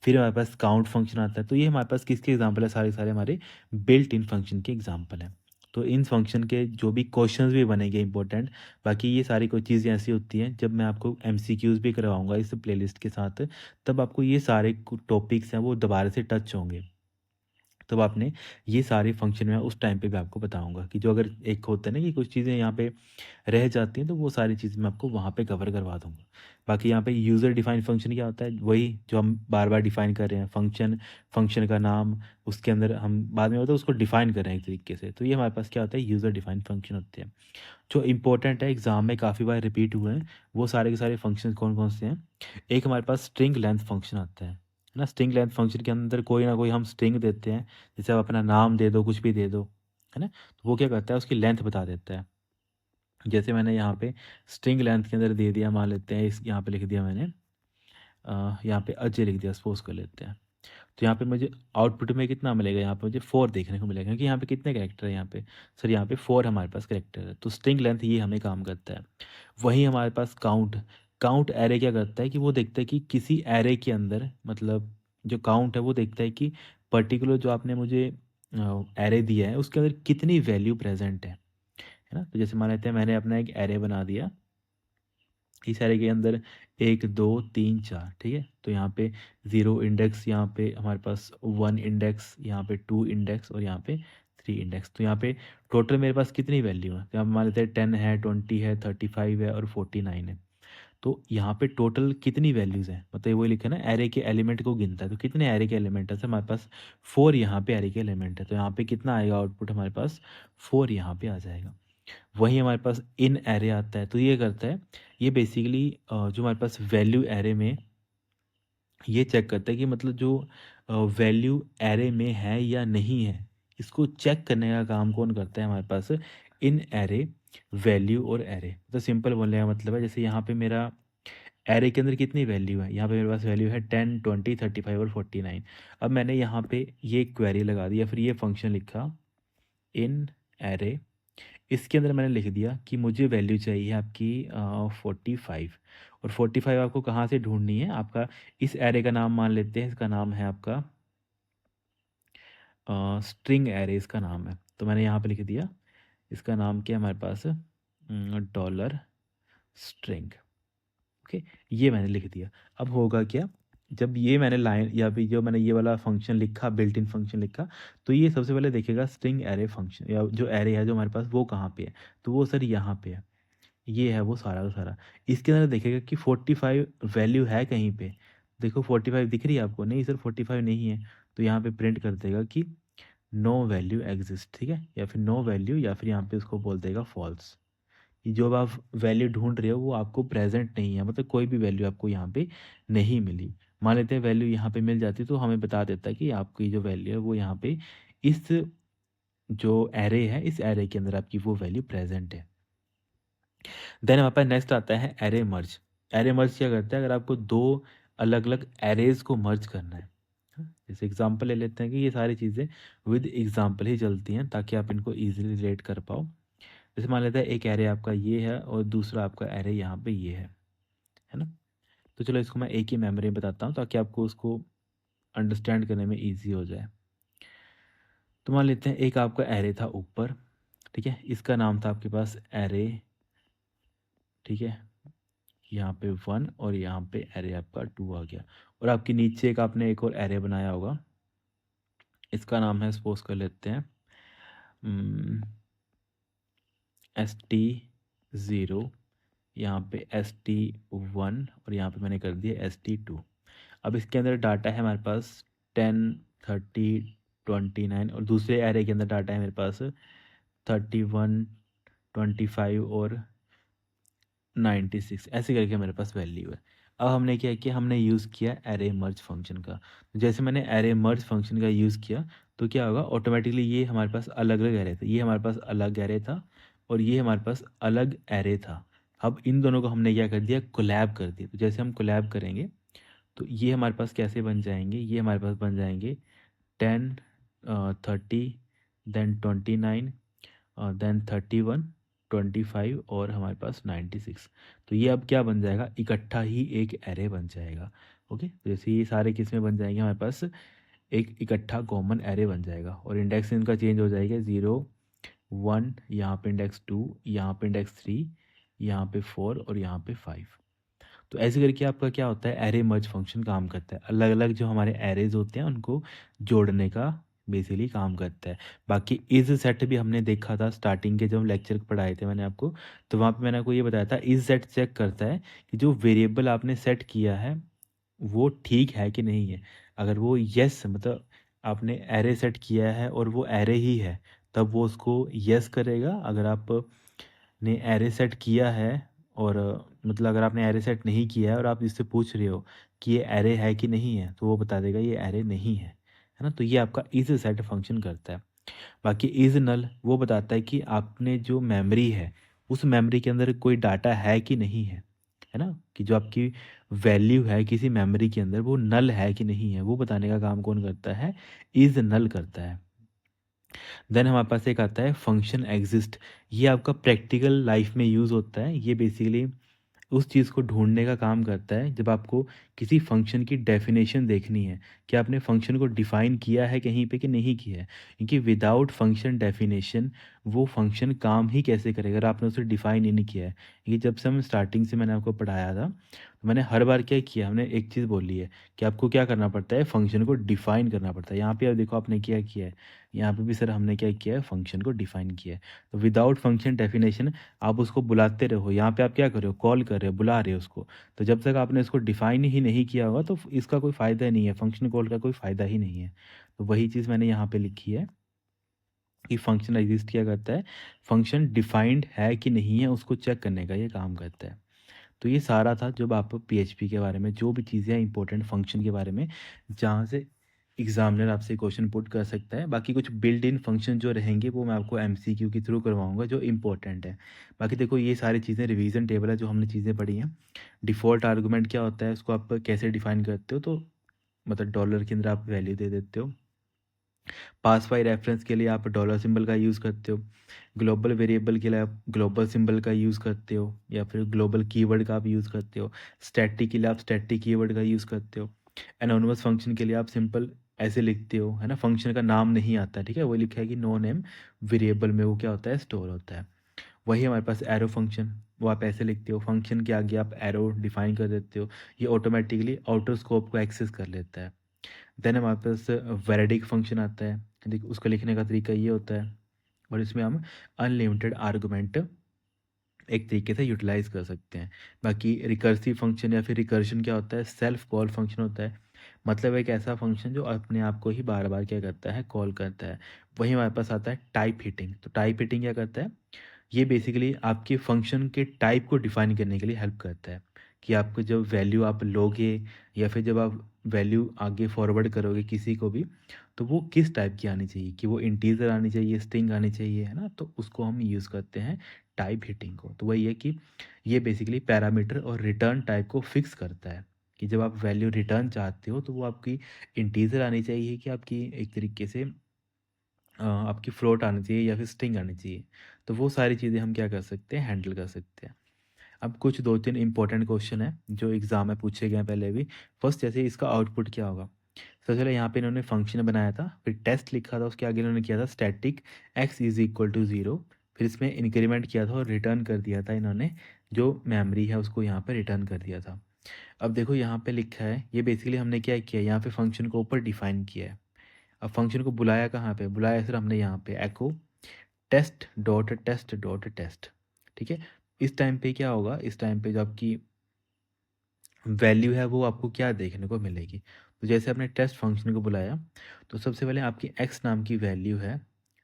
फिर हमारे पास काउंट फंक्शन आता है। तो ये हमारे पास किसके एग्जाम्पल है, सारे सारे हमारे बिल्ट इन फंक्शन के एग्जाम्पल हैं। तो इन फंक्शन के जो भी क्वेश्चंस भी बनेंगे इंपॉर्टेंट, बाकी ये सारी कोई चीज़ें ऐसी होती हैं, जब मैं आपको एमसीक्यूज़ भी करवाऊँगा इस प्लेलिस्ट के साथ, तब आपको ये सारे टॉपिक्स हैं वो दोबारा से टच होंगे। तब आपने ये सारे फंक्शन मैं उस टाइम पे भी आपको बताऊँगा कि जो अगर एक होता है ना कि कुछ चीज़ें यहाँ पे रह जाती हैं, तो वो सारी चीज़ें मैं आपको वहाँ पे कवर करवा दूँगा। बाकी यहाँ पे यूज़र डिफाइंड फंक्शन क्या होता है? वही जो हम बार-बार डिफाइन कर रहे हैं फंक्शन, फंक्शन का नाम, उसके अंदर हम बाद में होता है उसको डिफाइन कर रहे हैं एक तरीके से। तो ये हमारे पास क्या होता है यूज़र डिफाइंड फंक्शन होते हैं। जो इम्पोर्टेंट है एग्ज़ाम में काफ़ी बार रिपीट हुए हैं, वो सारे के सारे फंक्शंस कौन-कौन से हैं? एक हमारे पास स्ट्रिंग लेंथ फंक्शन आता है ना? स्ट्रिंग लेंथ फंक्शन के अंदर कोई ना कोई हम स्ट्रिंग देते हैं, जैसे आप अपना नाम दे दो, कुछ भी दे दो, है ना? तो वो क्या करता है उसकी लेंथ बता देता है। जैसे मैंने यहाँ पे स्ट्रिंग लेंथ के अंदर दे दिया, मान लेते हैं इस यहाँ पे लिख दिया मैंने यहाँ पे अजय लिख दिया, सपोज़ कर लेते हैं। तो यहाँ पे मुझे आउटपुट में कितना मिलेगा, यहाँ पे मुझे 4 देखने को मिलेगा क्योंकि यहाँ पे कितने कैरेक्टर हैं यहाँ पे? सर यहाँ पे 4 हमारे पास कैरेक्टर है, तो स्ट्रिंग लेंथ ये हमें काम करता है। वहीं हमारे पास काउंट, काउंट एरे क्या करता है कि वो देखता है कि किसी एरे के अंदर मतलब जो काउंट है वो देखता है कि पर्टिकुलर जो आपने मुझे एरे दिया है उसके अंदर कितनी वैल्यू प्रेज़ेंट है ना? तो जैसे मान लेते हैं मैंने अपना एक एरे बना दिया, इस एरे के अंदर 1, 2, 3, 4 ठीक है? तो यहाँ पे 0 इंडेक्स, यहाँ पे हमारे पास 1 इंडेक्स, यहाँ पे 2 इंडेक्स और यहाँ पे 3 इंडेक्स। तो यहाँ पे टोटल मेरे पास कितनी वैल्यू है? तो यहाँ पे मान लेते हैं 10 है, 20 है, 35 है और 49 है। तो यहाँ पे टोटल कितनी वैल्यूज़ हैं? मतलब वही लिखा है ना एरे के एलिमेंट को गिनता है। तो कितने एरे के एलिमेंट है? सर हमारे पास 4 यहाँ पे एरे के एलिमेंट है। तो यहाँ पे कितना आएगा आउटपुट हमारे पास? 4 यहाँ पे आ जाएगा। वहीं हमारे पास इन एरे आता है, तो ये करता है, ये बेसिकली जो हमारे पास वैल्यू एरे में ये चेक करता है कि मतलब जो वैल्यू एरे में है या नहीं है, इसको चेक करने का काम कौन करता है हमारे पास? इन एरे वैल्यू और एरे। तो सिंपल बोलने का मतलब है जैसे यहाँ पे मेरा एरे के अंदर कितनी वैल्यू है? यहाँ पे मेरे पास वैल्यू है 10, 20, 35 और 49। अब मैंने यहाँ पे ये क्वेरी लगा दी या फिर ये फंक्शन लिखा इन एरे, इसके अंदर मैंने लिख दिया कि मुझे वैल्यू चाहिए आपकी 45 और 45 आपको कहाँ से ढूँढनी है? आपका इस एरे का नाम मान लेते हैं, इसका नाम है आपका स्ट्रिंग एरे इसका नाम है। तो मैंने यहाँ पे लिख दिया, इसका नाम क्या है हमारे पास डॉलर स्ट्रिंग, ओके? ये मैंने लिख दिया। अब होगा क्या? जब ये मैंने लाइन या फिर जो मैंने ये वाला फंक्शन लिखा, बिल्ट इन फंक्शन लिखा, तो ये सबसे पहले देखेगा स्ट्रिंग एरे फंक्शन या जो एरे है जो हमारे पास वो कहाँ पे है? तो वो सर यहाँ पे है। ये है वो सारा का सारा। इसके अंदर देखेगा कि 45 वैल्यू है कहीं पे। देखो 45 दिख रही है आपको? नहीं सर 45 नहीं है। तो यहाँ पे प्रिंट कर देगा कि नो वैल्यू एग्जिस्ट, ठीक है? या फिर नो वैल्यू या फिर यहाँ पे उसको बोल देगा फॉल्स। ये जो अब आप वैल्यू ढूँढ रहे हो वो आपको प्रेज़ेंट नहीं है, मतलब कोई भी वैल्यू आपको यहाँ पे नहीं मिली। मान लेते हैं वैल्यू यहाँ पे मिल जाती तो हमें बता देता है कि आपकी जो वैल्यू है वो यहाँ पे इस जो एरे है, इस एरे के अंदर आपकी वो वैल्यू प्रेज़ेंट है। देन हमारे पास नेक्स्ट आता है एरे मर्ज। एरे मर्ज क्या करता है? अगर आपको 2 अलग-अलग एरेज़ को मर्ज करना है, हाँ, जैसे एग्ज़ाम्पल ले लेते हैं कि ये सारी चीज़ें विद एग्ज़ाम्पल ही चलती हैं ताकि आप इनको ईज़िली रिलेट कर पाओ। जैसे मान लेते हैं एक एरे आपका ये है और दूसरा आपका एरे यहाँ पे ये है ना? तो चलो इसको मैं एक ही मेमोरी में बताता हूँ ताकि आपको उसको अंडरस्टैंड करने में ईज़ी हो जाए। तो मान लेते हैं एक आपका एरे था ऊपर, ठीक है? इसका नाम था आपके पास एरे, ठीक है? यहाँ पे 1 और यहाँ पे एरे आपका 2 आ गया और आपके नीचे एक आपने एक और एरे बनाया होगा। इसका नाम है सपोज़ कर लेते हैं ST0, यहाँ पे ST1 और यहाँ पे मैंने कर दिया ST2। अब इसके अंदर डाटा है हमारे पास 10, 30, 29 और दूसरे एरे के अंदर डाटा है मेरे पास 31, 25 और 96 ऐसे करके मेरे पास वैल्यू है। अब हमने क्या किया? हमने यूज़ किया एरे मर्ज फंक्शन का। तो जैसे मैंने एरे मर्ज फंक्शन का यूज़ किया तो क्या होगा? ऑटोमेटिकली ये हमारे पास अलग-अलग एरे था। ये हमारे पास अलग एरे था और ये हमारे पास अलग एरे था। अब इन दोनों को हमने क्या कर दिया? कोलैब कर दिया। तो जैसे हम कोलैब करेंगे तो ये हमारे पास कैसे बन जाएँगे? ये हमारे पास बन जाएँगे 10 30 देन 29 देन 31, 25 और हमारे पास 96। तो ये अब क्या बन जाएगा? इकट्ठा ही एक एरे बन जाएगा। ओके? तो जैसे ये सारे किस में बन जाएँगे हमारे पास एक इकट्ठा कॉमन एरे बन जाएगा और इंडेक्स इनका चेंज हो जाएगा 0, 1 यहाँ पे इंडेक्स 2, यहाँ पे इंडेक्स 3, यहाँ पे 4 और यहाँ पे 5। तो ऐसे करके आपका क्या होता है? एरे मर्ज फंक्शन काम करता है। अलग-अलग जो हमारे एरेज़ होते हैं उनको जोड़ने का बेसिकली काम करता है। बाकी इज़ सेट भी हमने देखा था स्टार्टिंग के जब हम लेक्चर पढ़ाए थे मैंने आपको, तो वहाँ पे मैंने आपको ये बताया था इज़ सेट चेक करता है कि जो वेरिएबल आपने सेट किया है वो ठीक है कि नहीं है। अगर वो येस मतलब आपने एरे सेट किया है और वो एरे ही है, तब वो उसको येस करेगा। अगर आपने एरे सेट किया है और मतलब अगर आपने एरे सेट नहीं किया है और आप इससे पूछ रहे हो कि ये एरे है कि नहीं है, तो वो बता देगा ये एरे नहीं है। है ना? तो ये आपका इज़ सेट फंक्शन करता है। बाकी इज़ नल वो बताता है कि आपने जो मेमोरी है, उस मेमोरी के अंदर कोई डाटा है कि नहीं है। है ना? कि जो आपकी वैल्यू है किसी मेमोरी के अंदर वो नल है कि नहीं है, वो बताने का काम कौन करता है? इज़ नल करता है। देन हमारे पास एक आता है फंक्शन एग्जिस्ट। ये आपका प्रैक्टिकल लाइफ में यूज़ होता है। ये बेसिकली उस चीज़ को ढूँढने का काम करता है जब आपको किसी फ़ंक्शन की डेफ़िनेशन देखनी है कि आपने फ़ंक्शन को डिफ़ाइन किया है कहीं पे कि नहीं किया है। क्योंकि विदाउट फ़ंक्शन डेफ़िनेशन वो फ़ंक्शन काम ही कैसे करेगा अगर आपने उसे डिफ़ाइन ही नहीं किया है। क्योंकि जब से हम स्टार्टिंग से मैंने आपको पढ़ाया था, तो मैंने हर बार क्या किया हमने एक चीज़ बोली है कि आपको क्या करना पड़ता है फ़ंक्शन को डिफ़ाइन करना पड़ता है। यहाँ पे आप देखो आपने क्या किया है, यहाँ पे भी सर हमने क्या किया है फ़ंक्शन को डिफ़ाइन किया है। तो विदाउट फ़ंक्शन डेफ़िनेशन आप उसको बुलाते रहो, यहाँ पे आप क्या कर रहे हो? कॉल कर रहे हो, बुला रहे हो उसको। तो जब तक आपने इसको डिफ़ाइन ही नहीं किया होगा तो इसका कोई फ़ायदा ही नहीं है, फ़ंक्शन कॉल का कोई फ़ायदा ही नहीं है। तो वही चीज़ मैंने यहाँ पे लिखी है कि फ़ंक्शन एग्ज़िस्ट क्या करता है, फ़ंक्शन डिफ़ाइंड है कि नहीं है उसको चेक करने का ये काम करता है। तो ये सारा था जब आप पीएचपी के बारे में जो भी चीज़ें हैं इंपॉर्टेंट फंक्शन के बारे में, जहाँ से एग्जामिनर आपसे क्वेश्चन पुट कर सकता है। बाकी कुछ बिल्ट इन फंक्शन जो रहेंगे वो मैं आपको एमसीक्यू के थ्रू करवाऊँगा जो इम्पोर्टेंट है। बाकी देखो ये सारी चीज़ें रिवीजन टेबल है जो हमने चीज़ें पढ़ी हैं। डिफ़ॉल्ट आर्गुमेंट क्या होता है उसको आप कैसे डिफ़ाइन करते हो, तो मतलब डॉलर के अंदर आप वैल्यू दे देते हो। पास बाय रेफरेंस के लिए आप डॉलर सिंबल का यूज़ करते हो। ग्लोबल वेरिएबल के लिए आप ग्लोबल सिंबल का यूज़ करते हो या फिर ग्लोबल कीवर्ड का आप यूज़ करते हो। स्टैटिक के लिए आप स्टैटिक कीवर्ड का यूज़ करते हो। एनोनिमस फंक्शन के लिए आप सिंपल ऐसे लिखते हो, है ना? फंक्शन का नाम नहीं आता, ठीक है? वो लिखा है कि नो नेम वेरिएबल में वो क्या होता है स्टोर होता है। वही हमारे पास एरो फंक्शन, वो आप ऐसे लिखते हो, फंक्शन के आगे आप एरो डिफाइन कर देते हो। ये ऑटोमेटिकली आउटर स्कोप को एक्सेस कर लेता है। देन हमारे पास वैलिडिक फंक्शन आता है। देखिए उसको लिखने का तरीका ये होता है और इसमें हम अनलिमिटेड आर्गुमेंट एक तरीके से यूटिलाइज कर सकते हैं। बाकी रिकर्सिव फंक्शन या फिर रिकर्शन क्या होता है, सेल्फ कॉल फंक्शन होता है। मतलब एक ऐसा फंक्शन जो अपने आप को ही बार बार क्या करता है, कॉल करता है। वही हमारे पास आता है टाइप हिटिंग। तो टाइप हिटिंग क्या करता है, ये बेसिकली आपके फंक्शन के टाइप को डिफाइन करने के लिए हेल्प करता है कि आपको जब वैल्यू आप लोगे या फिर जब आप वैल्यू आगे फॉरवर्ड करोगे किसी को भी, तो वो किस टाइप की आनी चाहिए, कि वो इंटीजर आनी चाहिए, स्ट्रिंग आनी चाहिए, है ना? तो उसको हम यूज़ करते हैं टाइप हिटिंग को। तो वही है कि ये बेसिकली पैरामीटर और रिटर्न टाइप को फिक्स करता है कि जब आप वैल्यू रिटर्न चाहते हो तो वो आपकी इंटीजर आनी चाहिए कि आपकी एक तरीके से आपकी फ्लोट आनी चाहिए या फिर स्ट्रिंग आनी चाहिए। तो वो सारी चीज़ें हम क्या कर सकते हैं, हैंडल कर सकते हैं। अब कुछ 2-3 इंपॉर्टेंट क्वेश्चन हैं जो एग्ज़ाम में पूछे गए हैं पहले भी। फर्स्ट जैसे इसका आउटपुट क्या होगा? सबसे पहले यहाँ पे इन्होंने फंक्शन बनाया था, फिर टेस्ट लिखा था, उसके आगे इन्होंने किया था static x is equal to 0, फिर इसमें इंक्रीमेंट किया था और रिटर्न कर दिया था इन्होंने, जो मेमोरी है उसको यहाँ पे रिटर्न कर दिया था। अब देखो यहाँ पे लिखा है, ये बेसिकली हमने क्या किया है, यहाँ पे फंक्शन को ऊपर डिफाइन किया है। अब फंक्शन को बुलाया कहाँ पे? बुलाया सर हमने यहाँ पे echo test dot test dot test, ठीक है? इस टाइम पे क्या होगा, इस टाइम पे जो आपकी वैल्यू है वो आपको क्या देखने को मिलेगी? तो जैसे आपने टेस्ट फंक्शन को बुलाया, तो सबसे पहले आपकी एक्स नाम की वैल्यू है,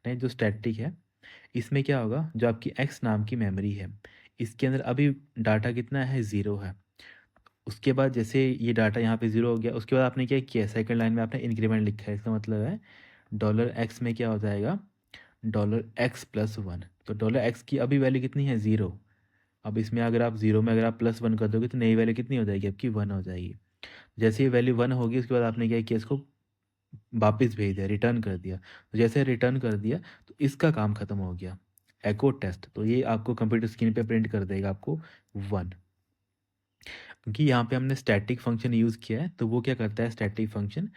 नहीं जो स्टैटिक है, इसमें क्या होगा, जो आपकी एक्स नाम की मेमोरी है, इसके अंदर अभी डाटा कितना है? 0 है। उसके बाद जैसे ये डाटा यहाँ पे 0 हो गया, उसके बाद आपने क्या किया, सेकंड लाइन में आपने इंक्रीमेंट लिखा है, इसका मतलब है डॉलर एक्स में क्या हो जाएगा, डॉलर एक्स प्लस वन। तो डॉलर एक्स की अभी वैल्यू कितनी है? 0। अब इसमें अगर आप 0 में अगर आप प्लस वन कर दोगे तो नई वैल्यू कितनी हो जाएगी आपकी? 1 हो जाएगी। जैसे ये वैल्यू 1 होगी उसके बाद आपने क्या किया, इसको वापस भेज दिया, रिटर्न कर दिया। तो जैसे रिटर्न कर दिया तो इसका काम खत्म हो गया, एको टेस्ट। तो ये आपको कंप्यूटर स्क्रीन पे प्रिंट कर देगा आपको 1। क्योंकि यहाँ पे हमने स्टैटिक फंक्शन यूज़ किया है, तो वो क्या करता है स्टैटिक फंक्शन,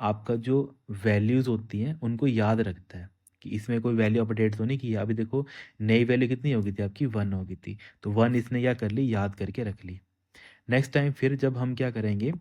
आपका जो वैल्यूज़ होती हैं उनको याद रखता है कि इसमें कोई वैल्यू अपडेट तो नहीं की है। अभी देखो नई वैल्यू कितनी हो गई थी आपकी? 1 हो गई थी। तो 1 इसने क्या कर ली, याद करके रख ली। नेक्स्ट टाइम फिर जब हम क्या करेंगे,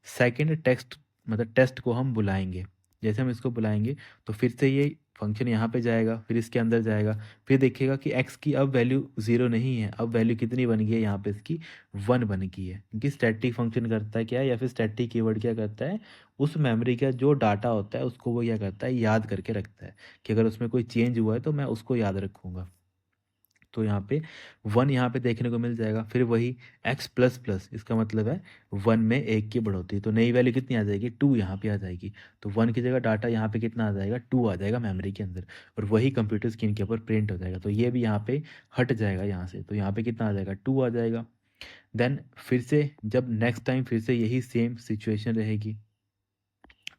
सेकंड टेक्स्ट मतलब टेस्ट को हम बुलाएंगे, जैसे हम इसको बुलाएंगे तो फिर से ये फंक्शन यहाँ पे जाएगा, फिर इसके अंदर जाएगा, फिर देखेगा कि x की अब वैल्यू 0 नहीं है, अब वैल्यू कितनी बन गई है यहाँ पे इसकी 1 बन गई है। क्योंकि स्टैटिक फंक्शन करता है क्या है, या फिर स्टैटिक कीवर्ड क्या करता है, उस मेमोरी का जो डाटा होता है उसको वो क्या करता है, याद करके रखता है कि अगर उसमें कोई चेंज हुआ है तो मैं उसको याद रखूँगा। तो यहाँ पे 1 यहाँ पे देखने को मिल जाएगा। फिर वही x प्लस प्लस, इसका मतलब है 1 में 1 की बढ़ोतरी, तो नई वैल्यू कितनी आ जाएगी, 2 यहाँ पे आ जाएगी। तो 1 की जगह डाटा यहाँ पे कितना आ जाएगा, 2 आ जाएगा मेमोरी के अंदर, और वही कंप्यूटर स्क्रीन के ऊपर प्रिंट हो जाएगा। तो ये भी यहाँ पे हट जाएगा यहाँ से, तो यहाँ पे कितना आ जाएगा, 2 आ जाएगा। देन फिर से जब नेक्स्ट टाइम फिर से यही सेम सिचुएशन रहेगी,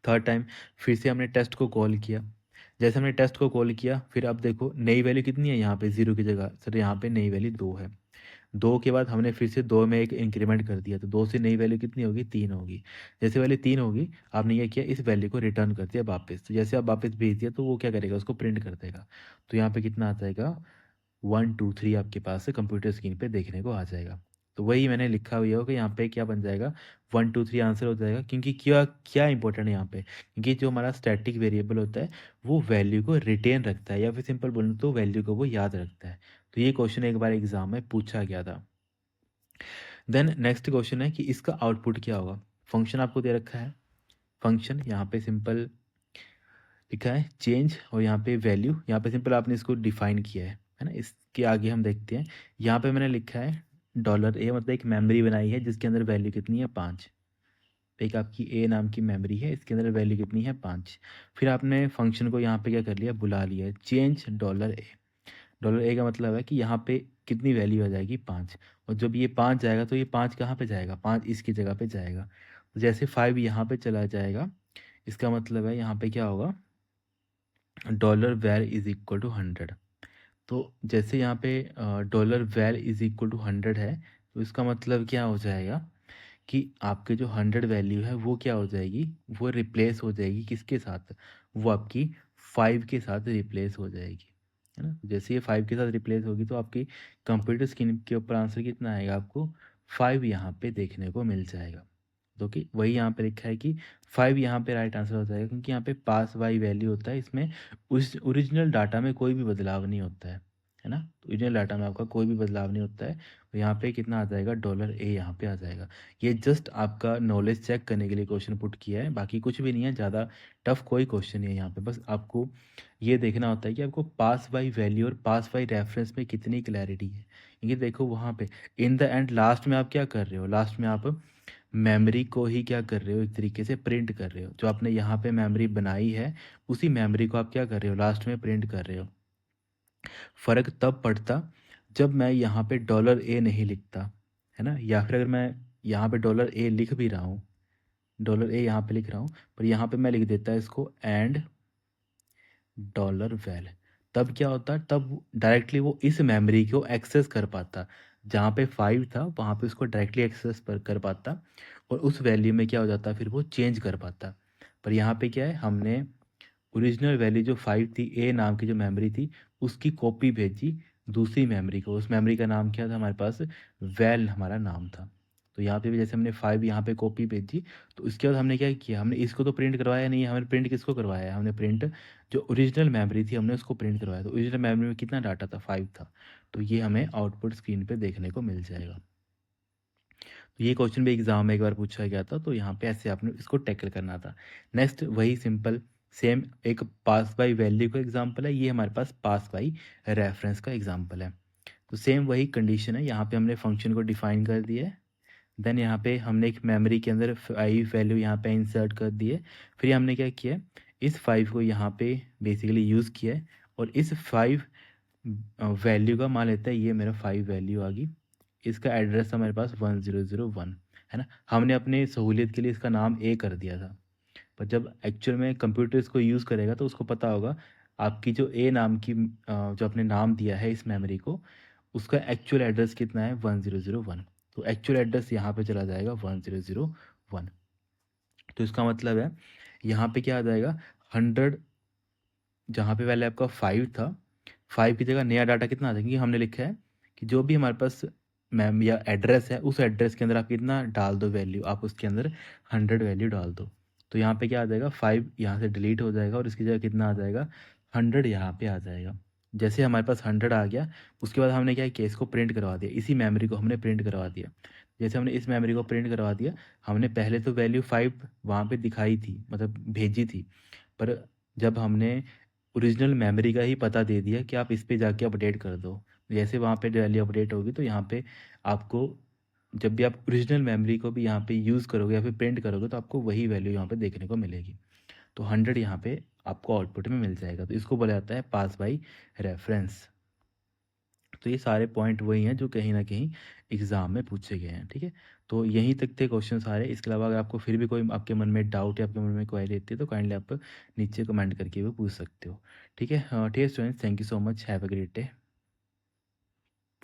थर्ड टाइम फिर से हमने टेस्ट को कॉल किया। जैसे हमने टेस्ट को कॉल किया, फिर अब देखो नई वैल्यू कितनी है यहाँ पे, 0 की जगह सर यहाँ पे नई वैल्यू 2 है। 2 के बाद हमने फिर से 2 में एक इंक्रीमेंट कर दिया, तो 2 से नई वैल्यू कितनी होगी, 3 होगी। जैसे वैल्यू 3 होगी, आपने ये किया, इस वैल्यू को रिटर्न कर दिया वापस। तो जैसे आप वापस भेज दिया तो वो क्या करेगा, उसको प्रिंट कर देगा। तो यहाँ पे कितना आ जाएगा, 1 2 3 आपके पास कंप्यूटर स्क्रीन पे देखने को आ जाएगा। तो वही मैंने लिखा हुआ है कि यहाँ पे क्या बन जाएगा, 1 2 3 आंसर हो जाएगा। क्योंकि क्या क्या इंपॉर्टेंट है यहाँ पे, क्योंकि जो हमारा स्टैटिक वेरिएबल होता है वो वैल्यू को रिटेन रखता है, या फिर सिंपल बोलूँ तो वैल्यू को वो याद रखता है। तो ये क्वेश्चन एक बार एग्जाम में पूछा गया था। देन नेक्स्ट क्वेश्चन है कि इसका आउटपुट क्या होगा। फंक्शन आपको दे रखा है, फंक्शन यहाँ पे सिंपल लिखा है चेंज, और यहाँ पे वैल्यू, यहाँ पे सिंपल आपने इसको डिफाइन किया है ना। इसके आगे हम देखते हैं, यहाँ पे मैंने लिखा है $a, मतलब एक मेमोरी बनाई है जिसके अंदर वैल्यू कितनी है, 5। एक आपकी ए नाम की मेमोरी है, इसके अंदर वैल्यू कितनी है, 5। फिर आपने फंक्शन को यहाँ पे क्या कर लिया, बुला लिया है, चेंज $a। $a का मतलब है कि यहाँ पे कितनी वैल्यू आ जाएगी, 5। और जब ये 5 जाएगा तो ये 5 कहाँ पे जाएगा, 5 इसकी जगह पे जाएगा। तो जैसे 5 यहाँ पे चला जाएगा, इसका मतलब है यहाँ पे क्या होगा, $var इज इक्वल टू 100। तो जैसे यहाँ पे $var इज इक्वल टू 100 है, तो इसका मतलब क्या हो जाएगा कि आपके जो 100 वैल्यू है वो क्या हो जाएगी, वो रिप्लेस हो जाएगी किसके साथ, वो आपकी 5 के साथ रिप्लेस हो जाएगी, है ना। जैसे ये 5 के साथ रिप्लेस होगी तो आपकी कंप्यूटर स्क्रीन के ऊपर आंसर कितना आएगा, आपको 5 यहाँ पे देखने को मिल जाएगा। तो कि वही यहाँ पे लिखा है कि 5 यहाँ पे राइट आंसर हो जाएगा, क्योंकि यहाँ पे पास बाई वैल्यू होता है, इसमें उस ओरिजिनल डाटा में कोई भी बदलाव नहीं होता है ना। तो ओरिजिनल डाटा में आपका कोई भी बदलाव नहीं होता है। तो यहाँ पे कितना आ जाएगा, $a यहाँ पे आ जाएगा। ये जस्ट आपका नॉलेज चेक करने के लिए क्वेश्चन पुट किया है, बाकी कुछ भी नहीं है, ज़्यादा टफ कोई क्वेश्चन नहीं है यहाँ पे। बस आपको ये देखना होता है कि आपको पास बाई वैल्यू और पास बाई रेफरेंस में कितनी क्लैरिटी है। क्योंकि देखो वहाँ पे इन द एंड लास्ट में आप क्या कर रहे हो, लास्ट में आप मेमोरी को ही क्या कर रहे हो, एक तरीके से प्रिंट कर रहे हो। जो आपने यहाँ पे मेमोरी बनाई है उसी मेमोरी को आप क्या कर रहे हो, लास्ट में प्रिंट कर रहे हो। फ़र्क तब पड़ता जब मैं यहाँ पे $a नहीं लिखता, है ना, या फिर अगर मैं यहाँ पे $a लिख भी रहा हूँ, $a यहाँ पे लिख रहा हूँ, पर यहाँ पे मैं लिख देता इसको एंड $val, तब क्या होता, तब डायरेक्टली वो इस मेमोरी को एक्सेस कर पाता। जहाँ पे 5 था वहाँ पे उसको डायरेक्टली एक्सेस पर कर पाता, और उस वैल्यू में क्या हो जाता, फिर वो चेंज कर पाता। पर यहाँ पे क्या है, हमने ओरिजिनल वैल्यू जो 5 थी, ए नाम की जो मेमोरी थी, उसकी कॉपी भेजी दूसरी मेमोरी को। उस मेमोरी का नाम क्या था हमारे पास, वैल हमारा नाम था। तो यहाँ पे भी जैसे हमने 5 यहाँ पे कॉपी भेजी, तो उसके बाद हमने क्या किया, हमने इसको तो प्रिंट करवाया नहीं, हमने प्रिंट किसको करवाया है, हमने प्रिंट जो ओरिजिनल मेमोरी थी हमने उसको प्रिंट करवाया। तो ओरिजिनल मेमोरी में कितना डाटा था, 5 था। तो ये हमें आउटपुट स्क्रीन पे देखने को मिल जाएगा। तो ये क्वेश्चन भी एग्जाम में एक बार पूछा गया था, तो यहाँ पे ऐसे आपने इसको टैकल करना था। नेक्स्ट वही सिंपल सेम एक पास बाई वैल्यू का एग्जाम्पल है, ये हमारे पास पास बाई रेफरेंस का एग्जाम्पल है। तो सेम वही कंडीशन है, यहाँ पे हमने फंक्शन को डिफाइन कर दिया है। देन यहाँ पे हमने एक मेमोरी के अंदर 5 वैल्यू यहाँ पे इंसर्ट कर दी है। फिर हमने क्या किया, इस 5 को यहाँ पे बेसिकली यूज़ किया है, और इस 5 वैल्यू का मान लेता है, ये मेरा 5 वैल्यू आ गई। इसका एड्रेस हमारे पास 1001 है ना। हमने अपने सहूलियत के लिए इसका नाम ए कर दिया था, पर जब एक्चुअल में कंप्यूटर इसको यूज़ करेगा तो उसको पता होगा आपकी जो ए नाम की जो आपने नाम दिया है इस मेमोरी को, उसका एक्चुअल एड्रेस कितना है, 1001। तो एक्चुअल एड्रेस यहाँ पे चला जाएगा 1001। तो इसका मतलब है यहाँ पे क्या आ जाएगा, 100, जहाँ पे पहले आपका 5 था, 5 की जगह नया डाटा कितना आ जाएगा, क्योंकि हमने लिखा है कि जो भी हमारे पास मैम या एड्रेस है, उस एड्रेस के अंदर आप कितना डाल दो वैल्यू, आप उसके अंदर 100 वैल्यू डाल दो। तो यहाँ पे क्या आ जाएगा, 5 यहाँ से डिलीट हो जाएगा और इसकी जगह कितना आ जाएगा, 100 यहाँ पे आ जाएगा। जैसे हमारे पास 100 आ गया, उसके बाद हमने क्या किया, इसको प्रिंट करवा दिया, इसी मेमोरी को हमने प्रिंट करवा दिया। जैसे हमने इस मेमोरी को प्रिंट करवा दिया, हमने पहले तो वैल्यू 5 वहाँ पे दिखाई थी, मतलब भेजी थी, पर जब हमने ओरिजिनल मेमोरी का ही पता दे दिया कि आप इस पे जाके अपडेट कर दो, जैसे वहाँ पे वैल्यू अपडेट होगी तो यहाँ पे आपको, जब भी आप ओरिजिनल मेमोरी को भी यहाँ पे यूज़ करोगे या फिर प्रिंट करोगे तो आपको वही वैल्यू यहाँ पे देखने को मिलेगी। तो 100 यहाँ पे आपको आउटपुट में मिल जाएगा, तो इसको बोला जाता है पास बाई रेफरेंस। तो ये सारे पॉइंट वही हैं जो कहीं ना कहीं एग्ज़ाम में पूछे गए हैं, ठीक है। तो यहीं तक थे क्वेश्चन सारे। इसके अलावा अगर आपको फिर भी कोई आपके मन में डाउट या आपके मन में क्वेरी रहती है तो काइंडली आप नीचे कमेंट करके भी पूछ सकते हो, ठीक है। ठीक है students, thank you so much, have a great day.